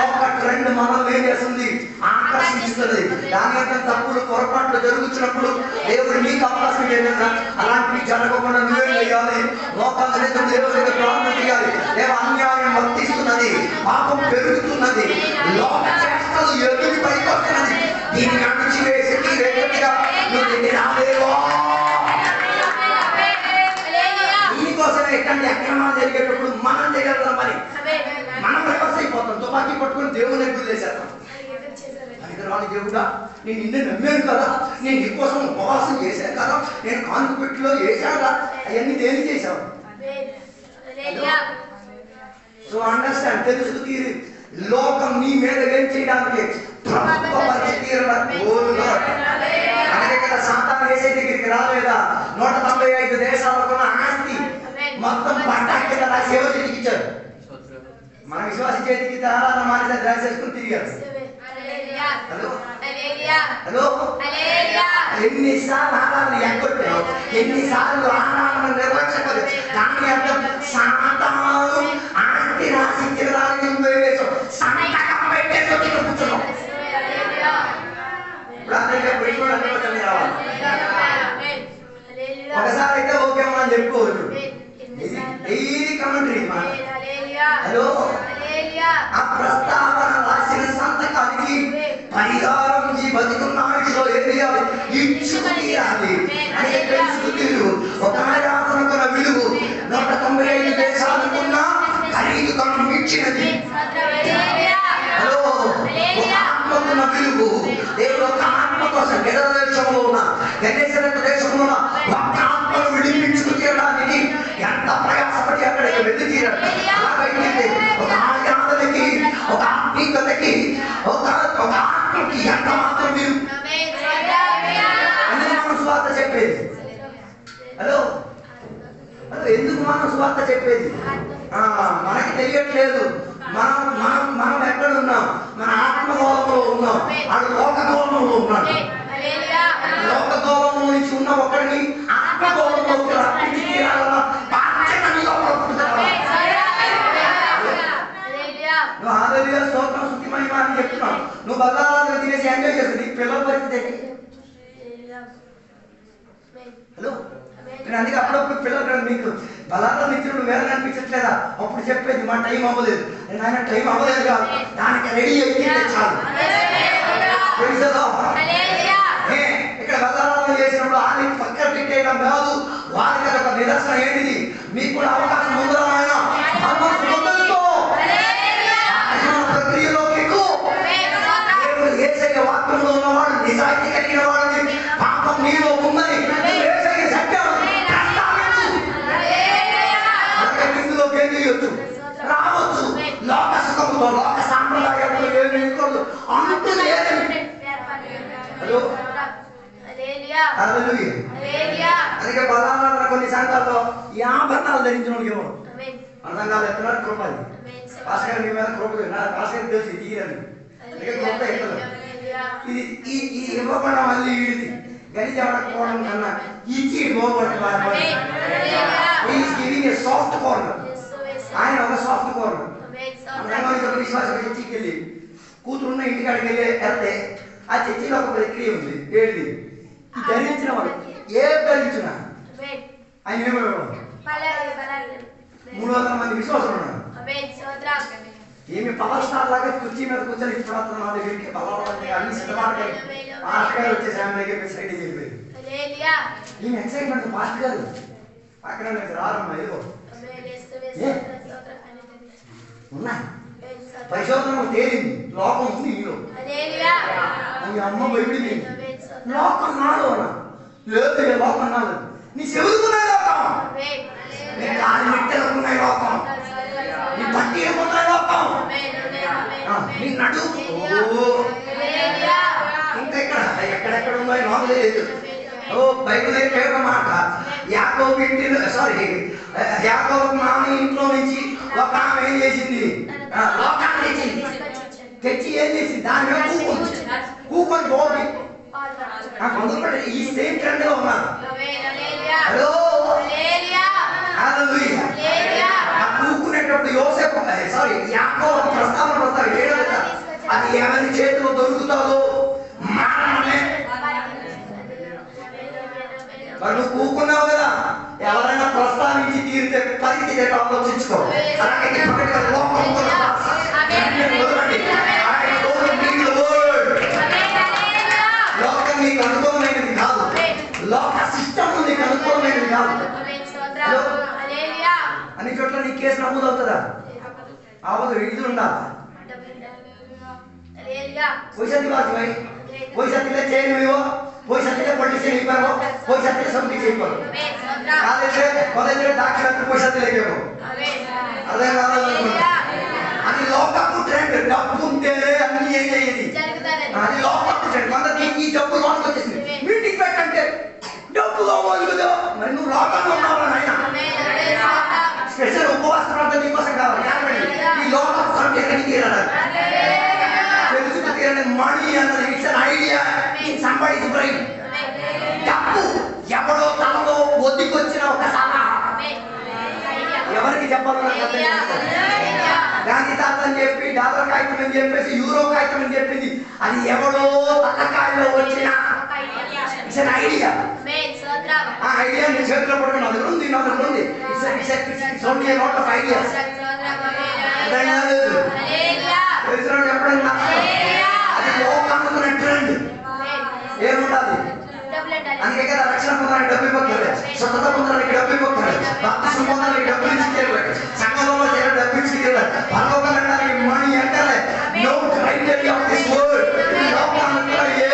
ఒక ట్రెండ్ మనం ఏం చేస్తుంది, ఆకర్షించుతుంది. దాని యొక్క తప్పులు పొరపాట్లు జరుగుతున్నప్పుడు దేవుడు నీకు అవకాశం ఏంటంటే అలాంటివి జరగకుండా నువ్వేం చేయాలి, లోకాన్ని దేవుడి దగ్గర ప్రార్థన చేయాలి. ఏమో అన్యాయం వర్తిస్తున్నది, పాపం పెరుగుతున్నది, లోక చేష్టలు ఎదుటి పైకి వస్తున్నది, దీన్ని అణిచివేసి తీరేగా నువ్వు రాలేవో. దీనికోసమే ఎక్కడి అక్రమాలు జరిగేటప్పుడు మనం చేయగలుగుతాం పని, మనం రివర్స్ అయిపోతాం, తుపాకీ పట్టుకుని దేవుని ఎదురు చేసేస్తాం. దేవుడా నేను నిన్ను నమ్మాను కదా, నేను నీకోసం ఉపవాసం చేశాను కదా, నేను కానుక పెట్టిలో వేసాను కదా, అవన్నీ దేని చేశావు. సో అండర్స్టాండ్, తెలుసు తీరు లోకం నీ మీద ఏం చేయడానికి అమెరికా సాతాను వేసే దగ్గరికి రాలేదా, 195 దేశాలకు ఆస్తి మొత్తం పట్టాకి సేవ చేతికిచ్చారు. మన విశ్వాస చేతికి ఆరాధన మానేసా డ్రాస్ చేసుకుని తిరిగారు. హలో, ఎన్నిసార్లు ఆరాధన ఎగ్గొట్టావు, ఎన్నిసార్లు ఆరాధన నిర్వహించలేదు. దాని అర్థం సాతాను ఆస్తి రాసించడానికి వేసావు, సంతకం పెట్టేసి వచ్చి కూర్చున్నావు. ఒకసారి అయితే ఓకే అని చెప్పుకోవచ్చు, డైలీ కమెంటరీ. హలో, ఆ ప్రస్తావన రాసిన సంతకానికి పరిహారం బతుకున్నాడిలో ఏం చేయాలి, ఇచ్చుకు తీరాలి అని తెలుసుకు తీరు. ఒక ఆరాధనకున్న విలువ 195 దేశాలకున్న ఖరీదు తను ఇచ్చినది. హలో, ఒక ఆత్మకున్న విలువ దేవుడు ఒక ఆత్మ కోసం దేశంలో ఉన్న దేశంలో ఉన్న ఒక ఆత్మను విడిపించుకు తీరడానికి ఎంత ప్రయాసపడి అక్కడికి వెళ్ళి తీరాలి. అలాగైతే ఒక ఆరాధనకి, ఒక ఆత్మీయతకి, ఒక ఆత్మకి ఎంత మాత్రం మీరు మనం స్వార్థ చెప్పేది. హలో, ఎందుకు మనం స్వార్థ చెప్పేది, మనకి తెలియట్లేదు. మనం ఎక్కడ ఉన్నాం, మన ఆత్మగోళంలో ఉన్నాం, అది లోకగోళంలో ఉన్నాడు. లోకగోళంలో నుంచి ఉన్న ఒకరిని ఆత్మగోళంలోకి రప్పించి తీరాలన్నా బాధ్యత నువ్వు హల్లెలూయా స్తోత్రం స్తుతి మహిమ అని చెప్తున్నావు. నువ్వు బల్లారాధన తినేసి ఎంజాయ్ చేస్తుంది, నీ పిల్లల పరిస్థితి ఏంటి? హలో, నేను అందుకే అప్పుడప్పుడు పిల్లలు మీకు బలాలను ఇచ్చినప్పుడు వేరే అనిపించట్లేదా, అప్పుడు చెప్పేది మా టైం అవ్వలేదు. ఆయన టైం అవ్వలేదు కాదు, దానికి రెడీ అయితే చాలు. ఇక్కడ బలాలను చేసినప్పుడు వాళ్ళకి పక్కన పెట్టేయడం కాదు, వాళ్ళకి ఒక నిదర్శనం ఏంటిది, మీకు కూడా అవకాశం ఉందా ఆయన ప్రక్రియలో మీకు ఏసయ్య వాక్యంలో ఉన్నవాడు నిజాయితీ కలిగిన వాడిని, పాపం నీలో ఉందని రావచ్చు. లోక సుఖంతో లోక సాంప్రదాయంలో ఏమికూడదు అంటూ లేదండి. అందుకే బలాలను కొన్ని సంఘాల్లో ఈ ఆభరణాలు ధరించిన వాడికి ఇవ్వడం. మన సంఘాలు ఎత్తున్నారు కృపది, భాస్కర్ మీ మీద కృప, భాస్కర్ తెలిసి తీయని కృప ఎత్తదు. ఇది ఇవ్వకుండా మళ్ళీ ఈడిది గడిచవడకపోవడం కన్నా ఇచ్చి పోగొట్టు సాఫ్ట్ కార్నర్. ఆయన ఒక సాఫ్ట్ కోర్ విశ్వాసం చర్చికి వెళ్ళి కూతురున్న ఇంటికాడికి వెళ్తే ఆ చర్చిలో ఒక ప్రక్రియ ఉంది. ఏంటి? ఈ ధరించిన వాడు ఏ ధరించిన ఆయన ఏమేవాడు 300 మంది విశ్వాసం ఉన్నారు. ఏమి పవర్ స్టార్ లాగా కుర్చీ మీద కూర్చొని ఇప్పుడు నా దగ్గరికి బలవంతంగా అన్ని సిద్ధమాడతాయి. మాస్టర్ గారు వచ్చే సాయం దగ్గర సైడ్ వెళ్ళిపోయి ఈమె ఎక్సైట్మెంట్ మాస్టర్ గారు అక్కడ రారమ్మా ఏదో ఉన్నాయి. పరిశోధన తేలింది, లోకం ఉంది ఈలో. ఈ అమ్మ బయటికి లోకం నాడు లేదు, లోకం నాడు నీ చెబుతున్నాయి లోకం, నీ కాలి మెట్టెలుకున్నాయి లోకం, నీ పట్టీలుకున్నాయి లోకం, నీ నడు ఇంకా ఎక్కడెక్కడ ఉన్నాయి నాకు లేదు. బైబిల్ ఒక మాట, యాకోబు మామ ఇంట్లో నుంచి ఒక ఆమె ఏం చేసింది? లోకాన్ని తెచ్చింది. తెచ్చి ఏం చేసింది? దాని మీద కూకొని పోయి కొందరు ఈ సేమ్ ట్రెండ్ లో ఉన్నారు. హలో కూకునేటప్పుడు యోసేపు యాకోబు ప్రస్తావన వస్తారు 7వ అది ఎవరి చేతిలో దొరుకుతాదో మానమే. మరి నువ్వు కూకున్నావు కదా, ఎవరైనా ప్రస్తావించి తీరితే పరిస్థితి ఆలోచించుకో. అలాగే లోకం నీకు అనుకూలమైనది కాదు, లోక సిస్టమ్ నీకు అనుకూలమైనది కాదు. అన్ని చోట్ల నీ కేసు నమోదు అవుతుందా? అవదు. ఇది ఉండాలి. पैसा दिवा भाई पैसा दिले चेन हुई हो पैसा दिले पॉलिटिशियन ही पर हो पैसा दिले सब दिखे पर कॉलेज रे दाखला को पैसा दिले के हो अरे आणि लोकांకు ట్రెండ్ డబ్బు ఉంటే అన్ని ఏయేది అది లోకాంకు ట్రెండ్ మన దీనికి డబ్బు లోన్ వచ్చేసింది మీటింగ్ పెట్టంటే డబ్బు కావాలి కదా మరి నువ్వు లోకంలో ఉన్నావా నాయనా స్పెషల్ ఉపవాస ప్రార్థన నీకోసం కావాలి ఈ లోకం సంకేతానికి తీరాలి తెలుసుకు తీరని మనీ అన్నది it's an idea in somebody's brain డబ్బు ఎవడో తనలో ఒదికొచ్చిన ఒక సలహా ఎవరికి చెప్పాలన్నా గాంధీ తాత అని చెప్పి డాలర్ కాగితం అని చెప్పేసి యూరో కాగితం అని చెప్పింది అది ఎవడో తలకాయలో వచ్చిన ఇట్స్ an idea ఆ ఐడియా నీ చేతిలో పడుకుని అది ఉంది నా దగ్గర ఉంది it's only a lot of ideas తెలుసు ఎప్పుడన్నా అది లోకానుకున్న ట్రెండ్ ఏముండాలి అందుకే కదా రక్షణ పొందడానికి డబ్బు ఇవ్వక్కర్లేదు స్వతంత్ర పొందడానికి డబ్బు ఇవ్వక్కర్లేదు బాప్తిసం పొందడానికి డబ్బు ఇచ్చేయలేదు సంఘంలో చేరే డబ్బు ఇచ్చేయలేదు పరలోకం వెళ్ళడానికి మనీ అంటారే no criteria of this world లోకానుకున్న ఏ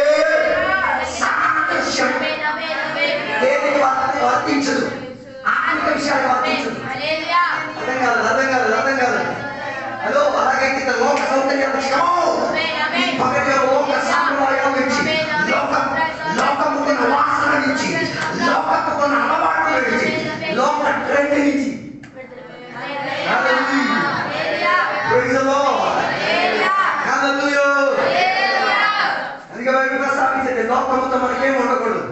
సాక్ష్యం దేనికి వర్తించదు ఆత్మిక విషయాలు వర్తించదు అర్థం కాదు హలో అలాగైతే లోక సౌందర్యం పగటి లోక సాంప్రదాయాల నుంచి లోకముకున్న వాసన నుంచి లోకముకున్న అలవాట్ల నుంచి లోక ట్రెండ్ నుంచి అందుకే బైబిల్ ప్రస్తావించేది లోకముతో మనకేం ఉండకూడదు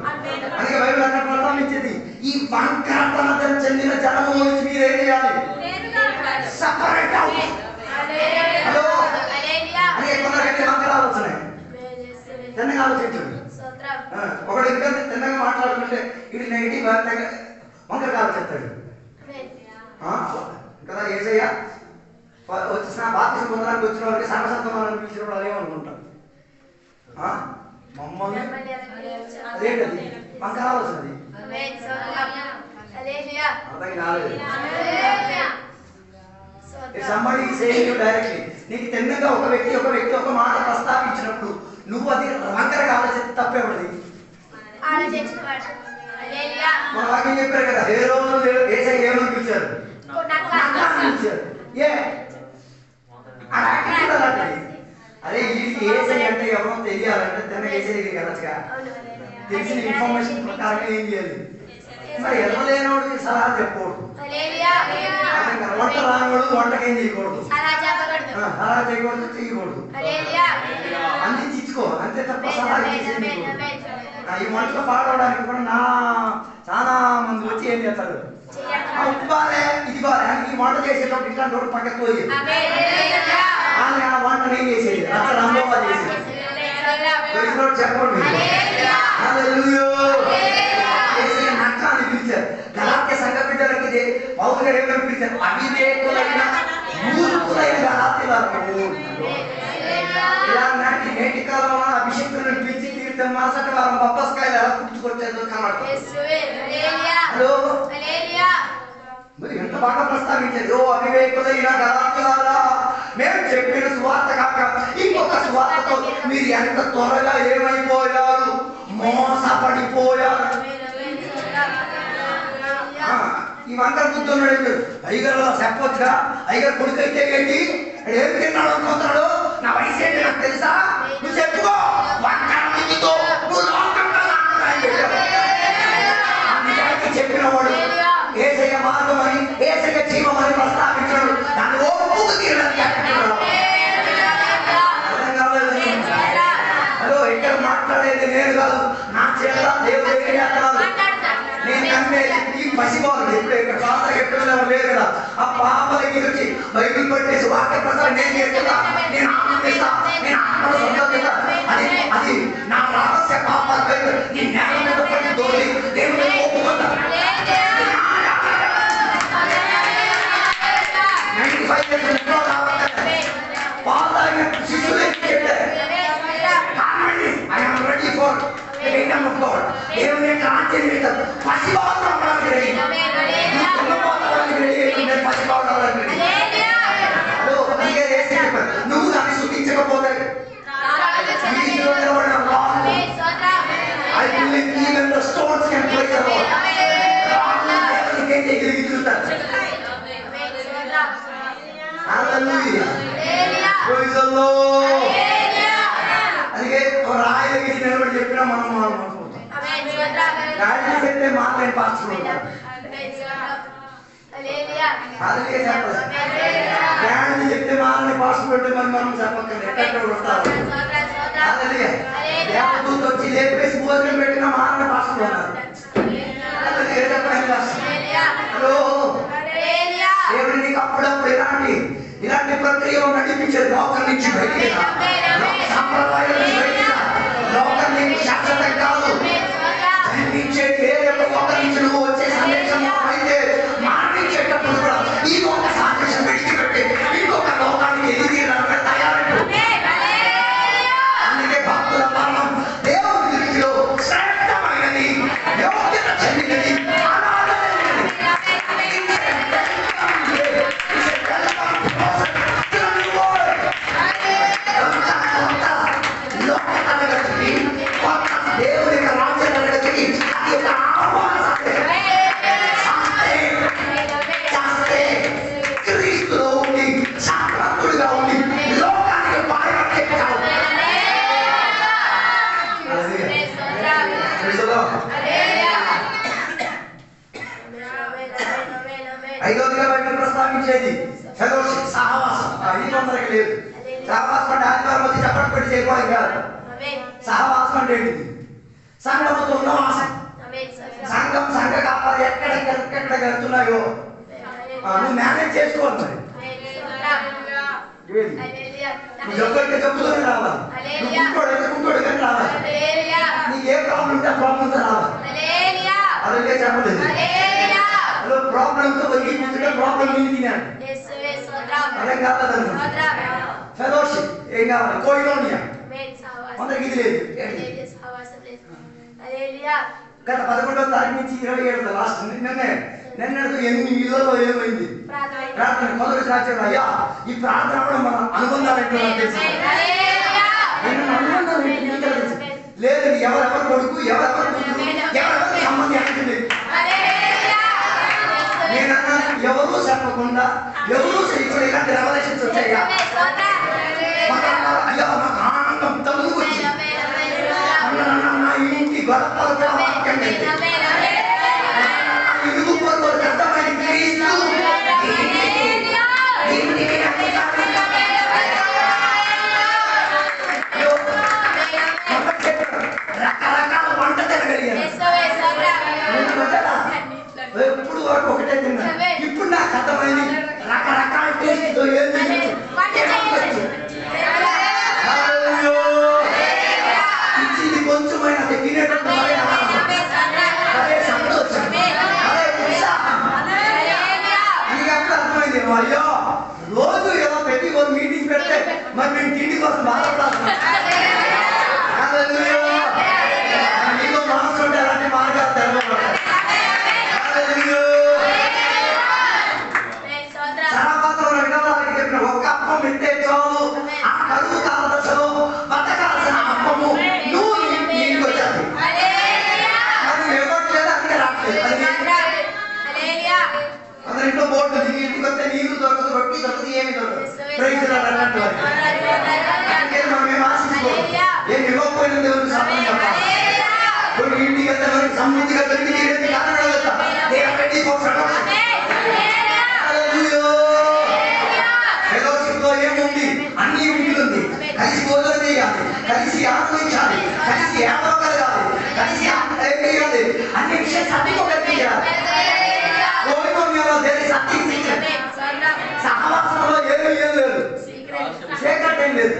అందుకే బైబిల్ అక్కడ ప్రస్తావించేది ఈ వంకరతనం చెందిన జనము నుంచి మీరు ఏం చేయాలి సపరేట్ అవుట్ హలో అని కొందరికి వంకరాలు వస్తున్నాయి తిన్నగా ఆలోచించండి ఒకడు ఇంకా తిన్నగా మాట్లాడుతుంటే ఇది నెగిటివ్ వంకరగా ఆలోచిస్తాడు కదా ఏసయ్య వచ్చిన బాప్తిసం పొందడానికి వచ్చిన వారికి సర్వసత్వమానం పిలిచినప్పుడు అదేమనుకుంటాం మమ్మల్ని అదేంటది వంకరాలు వస్తుంది అర్థం కాలేదు somebody is saying you directly నీకు తిన్నగా ఒక వ్యక్తి ఒక మాట ప్రస్తావించినప్పుడు నువ్వు అది వంకరగా ఆలోచిస్తే తప్పేవాడిది మన వాక్యం చెప్పారు కదా ఏ రోజు ఏసయ్య ఏమని పిలిచారు ఏ అరే వీడికి ఏసయ్య అంటే ఎవరో తెలియాలంటే తిన్న ఏసయ్య దగ్గరికి వెళ్ళచ్చుగా తెలిసిన ఇన్ఫర్మేషన్ ప్రకారం ఏం చేయాలి మరి ఎల్లలేనోడికి సలహా చెప్పకూడదు వంట రానివాడు వంటకేం చేయకూడదు అలా చేయకూడదు అందించి ఇచ్చుకో అంతే తప్ప సలహా చేసేది ఈ వంటలు పాడవడానికి కూడా చాలా మంది వచ్చి ఏం చేస్తారు ఉప్పాలే ఇది ఈ వంట చేసేటప్పుడు ఇట్లాంటి రోడ్డు పక్కకు పోయి ఆ వంట నేను చేసేది అసలు అమ్మమ్మ చేసేది చెప్పండి నష్టాన్ని పిలిచారు గలాత్య సంఘ బిడ్డలకి పౌలు గారు ఏమని పిలిచారు అవివేకులైన మూర్ఖులైన గలాత్య ఇలా నాటి నేటి కాలంలో అభిషేకులను పిలిచి తీర్థం మరుసటి వారం బొబ్బస్కాయలు ఎలా పుట్టుకొచ్చేదో కనబడతారు మరి ఎంత బాగా ప్రస్తావించేది ఓ అవివేకులైన గలాత్యులారా మేము చెప్పిన సువార్త కాక ఇంకొక సువార్తతో మీరు ఎంత త్వరగా ఏమైపోయారు మోసపడిపోయారు ఇవందరూ కూర్చున్నాడు అయ్యగారు చెప్పొచ్చుగా అయ్యగారు కొడుకు అయితే ఏంటి ఏం తిన్నాడు అనుకుంటున్నాడు నా వయసు ఏంటి నాకు తెలుసా నువ్వు చెప్పుకో చెప్పిన వాడు ఏసయ్య మార్గమని ఏసయ్య జీవమని ప్రస్తావించాడు దాన్ని ఒప్పుకు తీరడానికి హలో ఇక్కడ మాట్లాడేది నేను కాదు నా చేత దేవుడు ఏం చేస్తున్నాడు నేను నమ్మేది ఈ పసిబాలు ఎప్పుడు ఇక్కడ పాత్ర ఎప్పుడు లేదు కదా ఆ పాప దగ్గర వచ్చి బైబిల్ పట్టేసి వాక్య ప్రసారం నేను చేస్తా నేను ఆనందిస్తా నేను ఆత్మను సొంతం అది అది నా రహస్య పాపాలు నీ నేల మీద పట్టి దోడి దేవుడు ఒప్పుకుంటా 95 years పాత శిష్యులే I am ready for the kingdom of God. దేవుని యొక్క రాజ్యం మీద పసిబాలు అవడానికి రెడీ పసిబాలు అవడానికి నువ్వు దాన్ని శుద్ధించకపోతే I believe even the stones can play the role. Hallelujah. Praise the Lord. అందుకే రాయల గిరి నిలబడి చెప్పినా మనం రాయలు చెప్తే మాట్లాడి పాల్చుకోవాలి జ్ఞానం చెప్తే మాలని పాస్ పెట్టి మరి మనం చెప్పక్కర్లేదు ఎక్కడ వస్తారు దేవదూత వచ్చి లేపేసి భోజనం పెట్టిన మాలని పాస్ ఉన్నారు దేవుడు నీకు అప్పుడప్పుడు ఇలాంటి ప్రక్రియలో నడిపించేది లోకం నుంచి బయటికి సంప్రదాయం నుంచి బయటికి లోకం నీకు శాశ్వతం కాదు జన్మించే వేరే ఒకరి నుంచి నువ్వు వచ్చే సందేశం అయితే మరణించేటప్పుడు కూడా ఈ ఒక సందేశం విడిచిపెట్టి ఇంకొక లోకానికి ఎదిగి తయారైన అందుకే భక్తుల మరణం దేవుని దృష్టిలో శ్రేష్టమైనది యోగ్యత చెందినది ఐదోదిగా బైబిల్ ప్రస్తావించేది ఫెలోషిప్ సహవాసం ఈ తొందరగా లేదు సహవాసం అంటే ఆదివారం వచ్చి చప్పటి పెట్టి చేయకపోవడం కాదు సహవాసం అంటే ఏంటిది సంఘముతో ఉన్న వాసం సంఘం సంఘ కాపాలి ఎక్కడ కడుతున్నాయో నువ్వు మేనేజ్ చేసుకోవాలి మరి నువ్వు జబ్బైతే జబ్బుతోనే రావాలి నువ్వు కుంటోడైతే కుంటోడు కానీ రావాలి నీకు ఏ ప్రాబ్లం ఉంటే ఆ ప్రాబ్లంతో రావాలి అదే చెప్పలేదు ప్రాబ్లంతో వచ్చి కూర్చుంటే ప్రాబ్లం నేను తినాను అదే కాదు ఫెలోషిప్ ఏం కావాలి కోయిలోనియా అందరికి ఇది లేదు గత 11వ తారీఖు నుంచి 27 లాస్ట్ నిన్నటితో 8 ఇళ్లలో ఏమైంది ప్రార్థన మొదటి సాక్ష్యం అయ్యా ఈ ప్రార్థన కూడా మన అనుబంధాలు ఏంటో లేదు ఎవరెవరు కొడుకు ఎవరెవరు కూతురు ఎవరెవరు సంబంధం అంటుంది నేనన్నా ఎవరూ చెప్పకుండా ఎవరూ చేయకుండా ఇలాంటి రెవల్యూషన్స్ వచ్చాయా అయ్యా నాకు ఆనందం తలుగు వచ్చి నా ఇంటి గొడవలు కూడా వాక్యం ఇరుగు పొరుగు అర్థమైన క్రీస్తు రకరకాల వంట తినగలిగాను ఎప్పుడు ఒకటే తిన్నాను కొంచెమైనా వినేటప్పుడు అదే ఆనందం, అదే సంతోషం, అదే ఉత్సాహం. నీకు అప్పుడు అర్థమైంది, అయ్యో రోజు ఏదో ప్రతి రోజు మీటింగ్ పెడితే మరి మేము తిండి కోసం బాధపడాల్సిన నీలో మనసు ఉంటే అలాంటి మార్గాలు తెరవబడతాయి. సర్వపాత్రలో వినోదానికి చెప్పిన ఒక్క అప్పం వింటే చాలు, ఆ కరువు కాల దశలో బతకాల్సిన అప్పము నువ్వు నీకు వచ్చాది. అది ఇవ్వట్లేదు, అందుకే రావట్లేదు. అందరి ఇంట్లో బోర్డు దిగి ఇంటికి వస్తే నీళ్ళు దొరకదు, రొట్టి దొరకదు, ఏమి దొరకదు. ప్రైజ్ అన్నట్టు మనం ఏం ఆశించుకోవాలి, ఏం ఇవ్వకపోయిన దేవుడు సమయం చెప్పాలి. కొన్ని ఇంటికి వెళ్తే మనకి సమృద్ధిగా దొరికి తీరేది కారణం ఫెలోషిప్ లో ఏముంది, అన్ని ఉంటుంది. కలిసి భోజనం చేయాలి, కలిసి ఆనందించాలి, కలిసి ఏమగలగాలి, కలిసి ఏం చేయాలి, అన్ని విషయాలు సర్దుకోగలిగి చేయాలి. సహవాసంలో ఏమీ లేదు, సీక్రెట్ ఏం లేదు.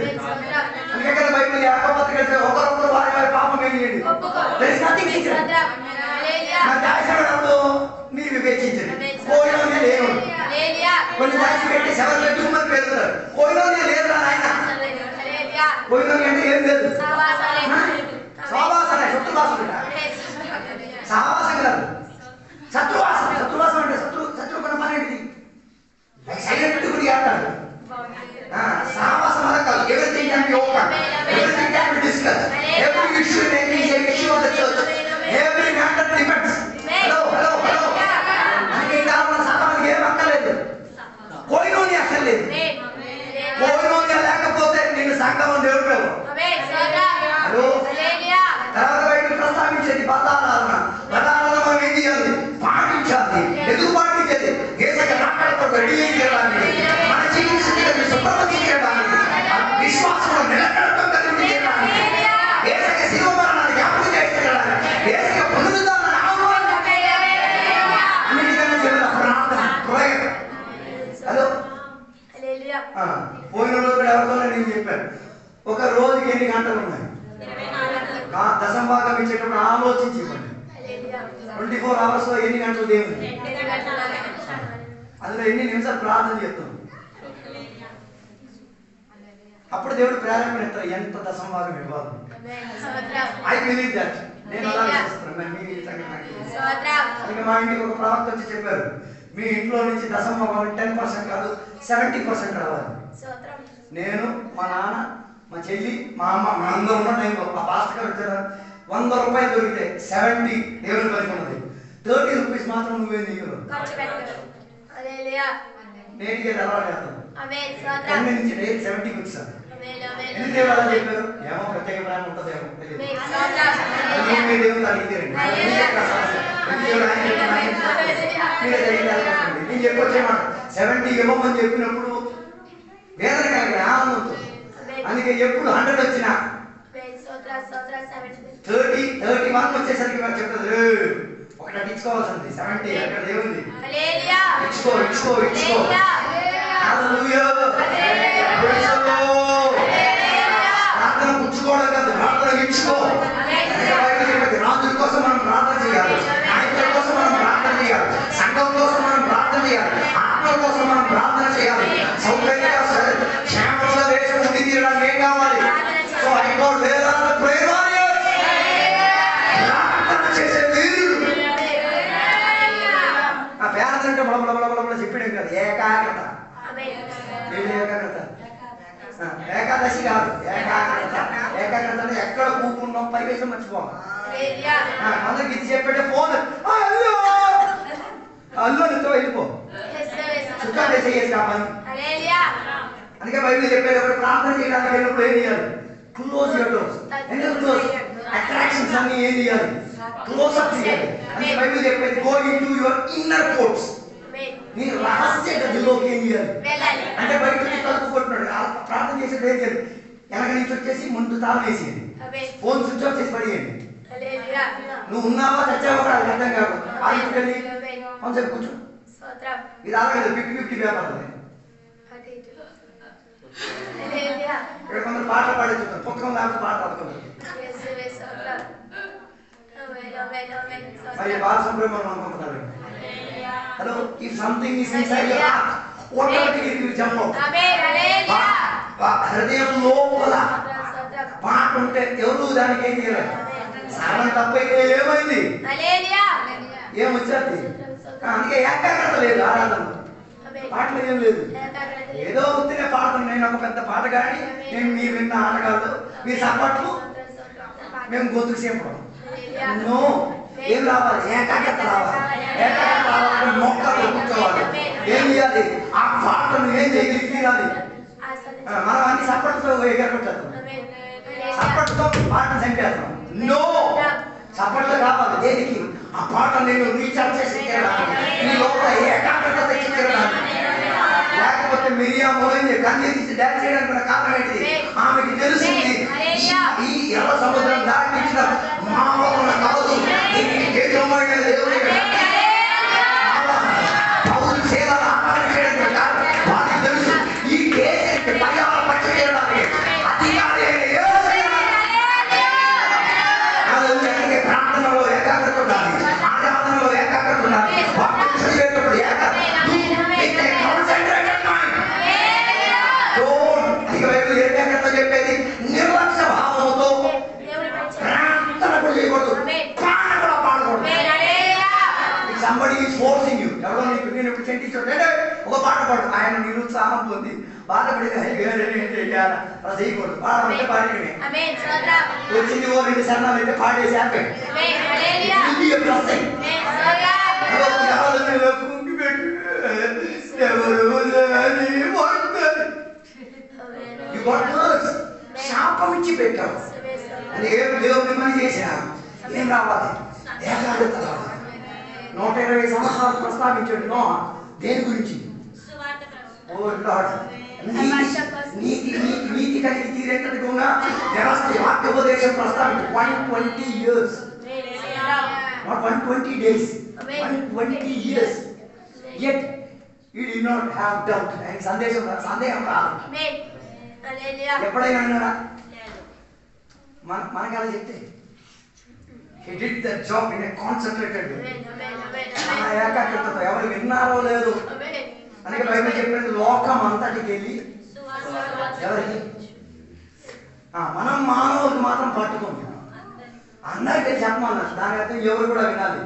అందుకే బైబిల్ యాకోబు పత్రిక ఒకరొకరు వారి వారి పాపం ఏం చేయండి, మీరు వివేచించండి. కోయిలోనే లేను, కొన్ని దాచి పెట్టి సెవెన్ పెట్టుకుని పెడతారు. కోయిలోనే లేదురా ఆయన, కోయిలోనే అంటే ఏం లేదు, సహవాసనే, శత్రువాసం, సహవాసం కాదు శత్రువాసం. శత్రువాసం అంటే శత్రు కొన్న పని ఏంటిది, సైలెంట్ కూడా అంటారు. సహవాసం అలా కాదు, everything can be open, everything can be discussed, every issue may be an issue of the church, every matter depends. Hello. అన్ని కారణం సమానికి ఏం అక్కర్లేదు, కోయిలోని అక్కర్లేదు. కోయిలోని లేకపోతే నేను సంగమం దేవుడు. హలో, తర్వాత బయటకు ప్రస్తావించేది బలారాధన. బలారాధన మనం ఏం చేయాలి, పాటించాలి, ఎందుకు పాటించేది, ఏసక నాటకతో రెడీ చేయడానికి, మన జీవిత స్థితిని సుప్రభతి చేయడానికి, విశ్వాసంలో నిలకడతో కలిగి చేయడానికి, ఏసక శివ మరణాన్ని జ్ఞాపకం చేయడానికి, ఏసక పునరుద్ధారణను ఆహ్వానించడానికి, అన్నిటికన్నా చివరి ప్రార్థన, ప్రేయర్. హలో, పోయిన రోజు ఎవరితో నేను చెప్పాను, ఒక రోజుకి ఎన్ని గంటలు ఉన్నాయి, దశంభాగం ఇచ్చేటప్పుడు ఆలోచించి ఇవ్వండి. 24 hours లో ఎన్ని గంటలు దేవుడు, అందులో ఎన్ని నిమిషాలు ప్రార్థన చేస్తాం, అప్పుడు దేవుడు ప్రేరేపణ ఇస్తారు ఎంత దశంభాగం ఇవ్వాలి. ఐ బిలీవ్ దట్, నేను అలా విశ్వసిస్తున్నాను. అందుకే మా ఇంటికి ఒక ప్రవక్త వచ్చి చెప్పారు, మీ ఇంట్లో నుంచి దశంభాగం 10% కాదు 70% రావాలి. నేను, మా నాన్న, మా చెల్లి, మా అమ్మ, మా అందరూ ఉన్న టైంలో మా పాస్టర్ గారు వచ్చారు, 100 రూపాయలు దొరికితే 70 దేవుని పనికి ఉన్నది, 30 రూపీస్ మాత్రం నువ్వే నీకు నేటికి అలవాటు చేస్తాను. 10 నుంచి 70కి వచ్చాను. ఎందుకు దేవుడు అలా చెప్పారు, ఏమో ప్రత్యేక ప్రాణం ఉంటుందేమో తెలియదు. దేవుడు అడిగితేరండి నేను చెప్పొచ్చేమాట 70 ఇవ్వమని చెప్పినప్పుడు వేదన కలిగిన ఆనందంతో. అందుకే ఎప్పుడు 100 వచ్చినా 31 వచ్చేసరికి మనం చెప్తుంది ఒకటి అట్టించుకోవాల్సింది 70 అక్కడ దేవుంది. ఇచ్చుకో ప్రార్థన పుచ్చుకోవడం కాదు, ప్రార్థన ఇచ్చుకో. రాజుల కోసం మనం ప్రార్థన చేయాలి, నాయకుల కోసం మనం ప్రార్థన చేయాలి, సంఘం కోసం మనం ప్రార్థన చేయాలి, ఆత్మల కోసం మనం ప్రార్థన చేయాలి. సౌకర్యంగా క్షేమంగా దేశం ఉండి తీయడానికి ఏం కావాలి? So I got there are the prayer warriors, ప్రార్థన చేసే వీరులు. ఆ ప్రార్థన అంటే బలబలబలబల చెప్పడం కాదు, ఏకాగ్రత. ఏకాదశి కాదు, ఏకాగ్రత అంటే ఎక్కడ కూకున్నాం పరివేశం మర్చిపోవాలి. అందరికి ఇది చెప్పే ఫోన్ అల్లుతో వెళ్ళిపో, చుట్టా చేసేసి కావాలి. అందుకే బైబిల్ చెప్పేటప్పుడు ప్రార్థన చేయడానికి వెళ్ళినప్పుడు ఏం చేయాలి, క్లోజ్ యువర్ డోర్స్. ఎందుకు క్లోజ్? అట్రాక్షన్స్ అన్ని ఏం చేయాలి, క్లోజ్ అప్ చేయాలి. అందుకే బైబిల్ చెప్పేది go into your inner courts, నీ రహస్య గదిలోకి ఏం చేయాలి అంటే బయట తలుపు కొట్టినాడు. ప్రార్థన చేసేది ఏం చేయాలి, వెనక నుంచి వచ్చేసి ముందు తాళం వేసేయండి, ఫోన్ స్విచ్ ఆఫ్ చేసి పడేయండి. నువ్వు ఉన్నావా చచ్చావా కూడా అది అర్థం కాదు. ఆలోచించండి, కొంచెం కూర్చో. ఇది అలాగే 50-50 వ్యాపారం. ఇక్కడ కొందరు పాటలు పాడేస్తున్నారు, పుస్తకం లేకపోతే పాట పాడుతున్నారు. మరి బాలసుబ్రహ్మణ్యం అనుకుంటున్నారు. Hello, if something is inside your heart, automatically it will jump out. హృదయం లోపల పాట ఉంటే ఎవరు దానికి ఏం చేయలేదు. సాధన తప్పైతే ఏమైంది, ఏమొచ్చేది. అందుకే ఏకాగ్రత లేదు ఆరాధనలో, పాటలు ఏం లేదు. ఏదో వస్తేనే పాడతాను. నేను ఒక పెద్ద పాట కానీ నేను మీరు విన్న ఆటగాళ్ళు మీ సప్పట్లు మేము గొంతుకు సేపు నో. ఏం రావాలి, ఏకాగ్రత రావాలి. ఏకాగ్రత రావాలంటే మొక్కలు కూర్చోవాలి. ఏం చేయాలి, ఆ పాటను ఏం చేయగలిగి తీరాలి. మనం అన్ని సప్పట్లతో ఎగరగొట్టేస్తాం, సప్పట్లతో పాటను చంపేస్తాం. నో, సప్పట్లు కావాలి. దేనికి, ఆ పాట నేను రీఛార్జ్ చేసి నీ లోపల ఏకాగ్రత తెచ్చి తీరాలి. లేకపోతే మిరియాము కన్నీ తీసి డాన్స్ చేయడానికి కారణం ఏంటి, ఆమెకి తెలిసింది ఈ ఎర్ర సముద్రం దాటించిన మామూలు కాదు. వాళ్ళకి తెలుసు ఈ దేశానికి పర్యావరణ పట్ల చేయడానికి అధికారి ప్రార్థనలో ఏకాగ్రత ఉండాలి, ఆరాధనలో ఏకాగ్రత ఉండాలి. ఏకాగ్రత చెప్పేది నిర్లక్ష్య భావంతో ప్రార్థన కూడా చేయకూడదు, పాట కూడా పాడకూడదు. Somebody is forcing you. ఎవరో నీకు నేను ఇప్పుడు చెంటించాడు ఒక పాట పాడు, ఆయన నిరుత్సాహం పొంది బాధపడి అలా చేయకూడదు. పాడాలంటే పాడేయడమే. వచ్చింది ఓ 2 శరణాలు అయితే పాడేసి ఆపేయండి. శాపం ఇచ్చి పెట్టావు. అది ఏం దేవుడు మిమ్మల్ని చేసినా ఏం రావాలి, ఏకాగ్రత రావాలి. 120 సంవత్సరాలు ప్రస్తావించాడు నోహ. దేని గురించి, ఓ లార్డ్, నీతి కలిగి తీరేంతటిగా ఉన్న వ్యవస్థ వాక్యోపదేశం ప్రస్తావించాడు. 120 years, not 120 days, 120 years. Yet he did not have doubt. ఆయన సందేహం రాదు. ఎప్పుడైనా అన్నారా మనకి అలా చెప్తే he did the job in a concentrated way. ఏకాగ్రతతో ఎవరు విన్నారో లేదు. అందుకే బైబిల్ చెప్పినది లోకం అంతటికి వెళ్ళి ఎవరికి, మనం మానవులకు మాత్రం పట్టుకుంటాం, అందరికీ చెప్పమన్నారు. దాని అర్థం ఎవరు కూడా వినాలి,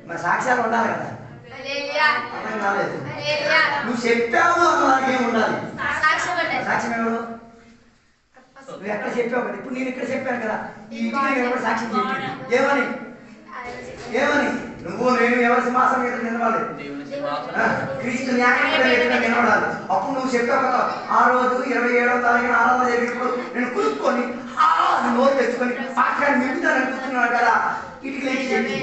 మరి సాక్ష్యాలు ఉండాలి కదా. అర్థం కాలేదు, నువ్వు చెప్పావు అన్నదానికి ఏమి ఉండాలి, సాక్ష్యం ఎవరు, నువ్వు ఎక్కడ చెప్పావు కదా. ఇప్పుడు నేను ఇక్కడ చెప్పాను కదా, ఈ ఇంటికి నేను ఎవరు సాక్ష్యం చెప్పాను ఏమని, నువ్వు నేను ఎవరి సింహాసనం మీద నిలవాలి, క్రీస్తు న్యాయం నిలబడాలి. అప్పుడు నువ్వు చెప్పావు కదా, ఆ రోజు 27వ తారీఖున ఆరాధన జరిగినప్పుడు నేను కులుక్కొని నోరు తెచ్చుకొని పాఠాన్ని మిగుతానని కూర్చున్నాను కదా. ఇటుకి లేచి చెప్పి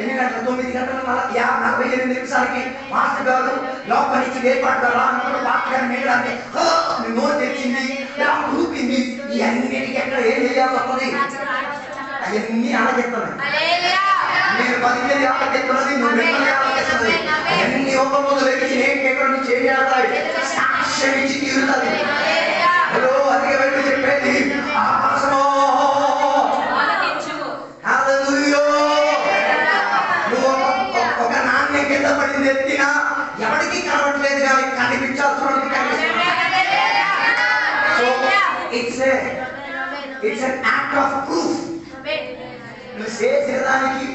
ఎన్ని గంటలు, 9 గంటల 48 నిమిషాలకి మాస్టర్ గారు లోపల నుంచి ఏర్పాటు కదా అన్నప్పుడు పాఠాన్ని మిగడానికి నోరు తెచ్చింది, కులిపింది. ఇవన్నిటికీ ఎక్కడ ఏం చేయాల్సి వస్తుంది, అవన్నీ ఆలోచిస్తున్నాయి. నేను 17 ఆలోచిస్తున్నది, నువ్వు 20 ఆలోచిస్తున్నది. అవన్నీ ఒక ముందు లేచి నేను ఎక్కడ నుంచి చేయాలి, సాక్ష్యం ఇచ్చి తీరుతుంది. హలో, అదే వైపు చెప్పేది ఆకాశమో నువ్వు ఒక నాణ్యం కింద పడింది ఎత్తినా ఎవరికి కనబడలేదు కానీ కనిపించాల్సిన కనిపిస్తుంది. It's an act of proof. నువ్వు చేసేదానికి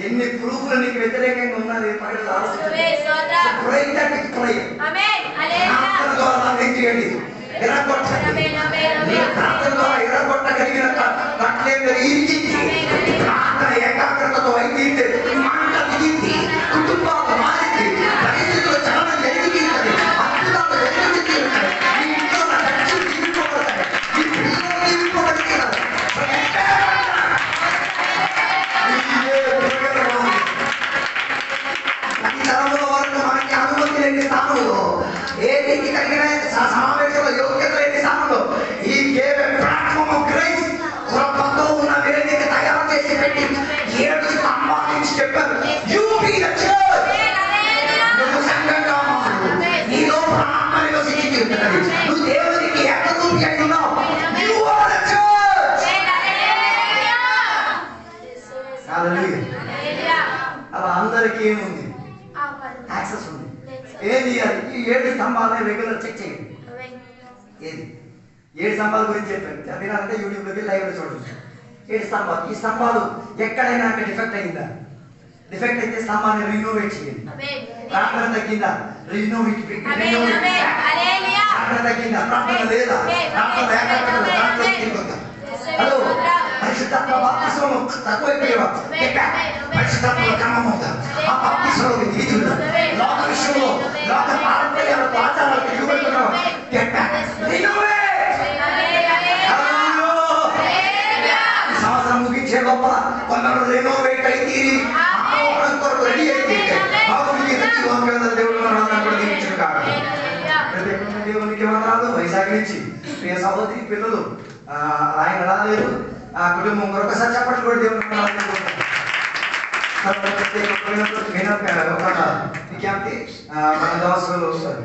ఎన్ని ప్రూఫ్లు నీకు వ్యతిరేకంగా ఉన్నది ప్రార్థన ద్వారా ఎరగొట్టగలిగిన ప్రార్థన ఏకాగ్రతతో అయితే మంట దిగింది, కుటుంబాలు మారింది, పరిస్థితులు చలనం జరిగి అద్భుతాలు జరిగి ఇంట్లో మనకి అనుమతి లేని స్థానంలో, ఏ రీతి కలిగిన సమావేశంలో యోగ్యత లేని స్థానంలో ఈ 7 స్తంభాల గురించి చెప్పాను. చదివినారంటే యూట్యూబ్లోకి లైవ్లో చూడండి. 7 స్తంభాలు. ఈ స్తంభాలు ఎక్కడైనా అక్కడ డిఫెక్ట్ అయిందా? డిఫెక్ట్ అయితే స్తంభాన్ని రినోవేట్ చేయండి. ప్రార్థన తగ్గిందా? రినోవేట్. ప్రార్థన తగ్గిందా? ప్రార్థన లేదా? ప్రార్థన లేకపోతే హలో పరిశుద్ధాత్మ బాప్తిస్మం తక్కువైపోయేవా? పరిశుద్ధాత్మ క్రమమవుతా ఆ బాప్తిస్మంలోకి దిగుతుందా? లోక విషయంలో లోక పారంపర్యాలకు ఆచారాలకు దిగుబడుతున్నావా? సంవత్సరం ముగించే లోపల కొందరు రెనోవేట్ అయి తీరి కొరకు రెడీ అయితే దేవుడు కూడా దీవించిన కాదు. దేవునికి వందనాలు. వైజాగ్ నుంచి ప్రియ సహోదరి పిల్లలు ఆయన రాలేదు. ఆ కుటుంబం మరొకసారి చెప్పట్లు కూడా దేవుడు ఒక విజ్ఞప్తి మన దోసలు వస్తారు.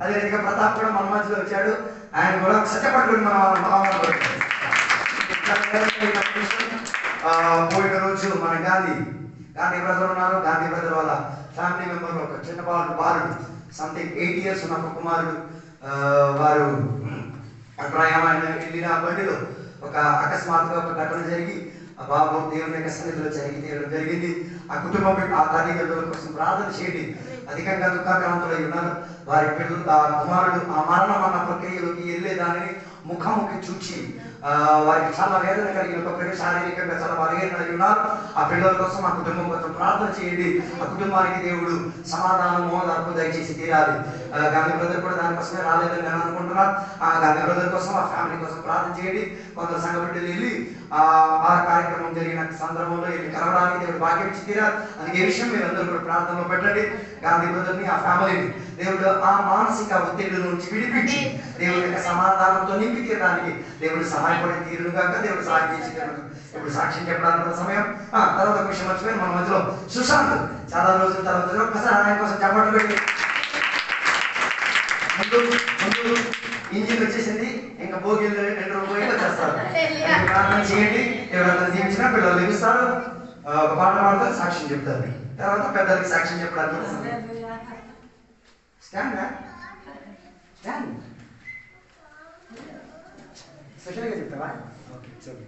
అదే రీతిగా ప్రతాప్ కూడా మన మధ్యలో వచ్చాడు. ఆయన కూడా సత్యపట్లు పోయిన రోజు మన గాంధీ బ్రదర్ ఉన్నారు. గాంధీ బ్రదర్ వాళ్ళ ఫ్యామిలీ మెంబర్ ఒక చిన్న బాలుడు సంథింగ్ 8 years ఉన్న ఒక కుమారుడు వారు ప్రయాణం వెళ్ళిన బండిలో ఒక అకస్మాత్తుగా ఒక ఘటన జరిగి ఆ బాబు దేవుని యొక్క సన్నిధిలో జరిగింది. ఆ కుటుంబం ఆ తల్లిదండ్రుల కోసం ప్రార్థన చేయండి. అధికంగా దుఃఖాక్రాంతులై ఉన్నారు. వారి పిల్లలు ఆ కుమారుడు ఆ మరణం అన్న ప్రక్రియలోకి వెళ్ళే దానిని ముఖాముఖి చూచి వారికి చాలా వేదన కలిగిన ఒక్కొక్కరికి శారీరకంగా చాలా బలహీనమై ఉన్నారు. ఆ పిల్లల కోసం ఆ కుటుంబం కోసం ప్రార్థన చేయండి. ఆ కుటుంబానికి దేవుడు సమాధానం ఓదార్పు దయచేసి తీరాలి. గాంధీ బ్రదర్ కూడా దానికోసమే రాలేదని నేను అనుకుంటున్నాను. ఆ గాంధీ బ్రదర్ కోసం ఆ ఫ్యామిలీ కోసం ప్రార్థన చేయండి. కొందరు సంఘ బిడ్డలు వెళ్ళి ఆ కార్యక్రమం జరిగిన సందర్భంలో వెళ్ళి కలవడానికి దేవుడు భాగ్యం ఇచ్చి తీరాలి. అందుకే ఈ విషయం మీరు అందరూ కూడా ప్రార్థనలో పెట్టండి. గాంధీ బ్రదర్ని ఆ ఫ్యామిలీని దేవుడు ఆ మానసిక ఒత్తిడి నుంచి విడిపించి దేవుడి యొక్క సమాధానంతో నింపి తీరడానికి దేవుడు సహాయపడి తీరుగాక దేవుడు సహాయం చేసి ఇప్పుడు సాక్ష్యం చెప్పడానికి సమయం. తర్వాత ఒక విషయం మర్చిపోయి మన మధ్యలో సుశాంత్ చాలా రోజుల తర్వాత ఒక్కసారి ఆయన కోసం చెప్పట్లు పెట్టి ముందు ఇంజిన్ వచ్చేసింది. ఇంకా భోగిలు 2 రోజులు పోయి వచ్చేస్తారు. ప్రార్థన చేయండి. ఎవరైనా దీవించినా పిల్లలు దీవిస్తారు. ఒక పాట పాడతారు, సాక్ష్యం చెప్తారు. తర్వాత పెద్దలకి సాక్ష్యం చెప్పడానికి స్టాండ్ స్పెషల్గా చెప్తావా? ఓకే, సరే.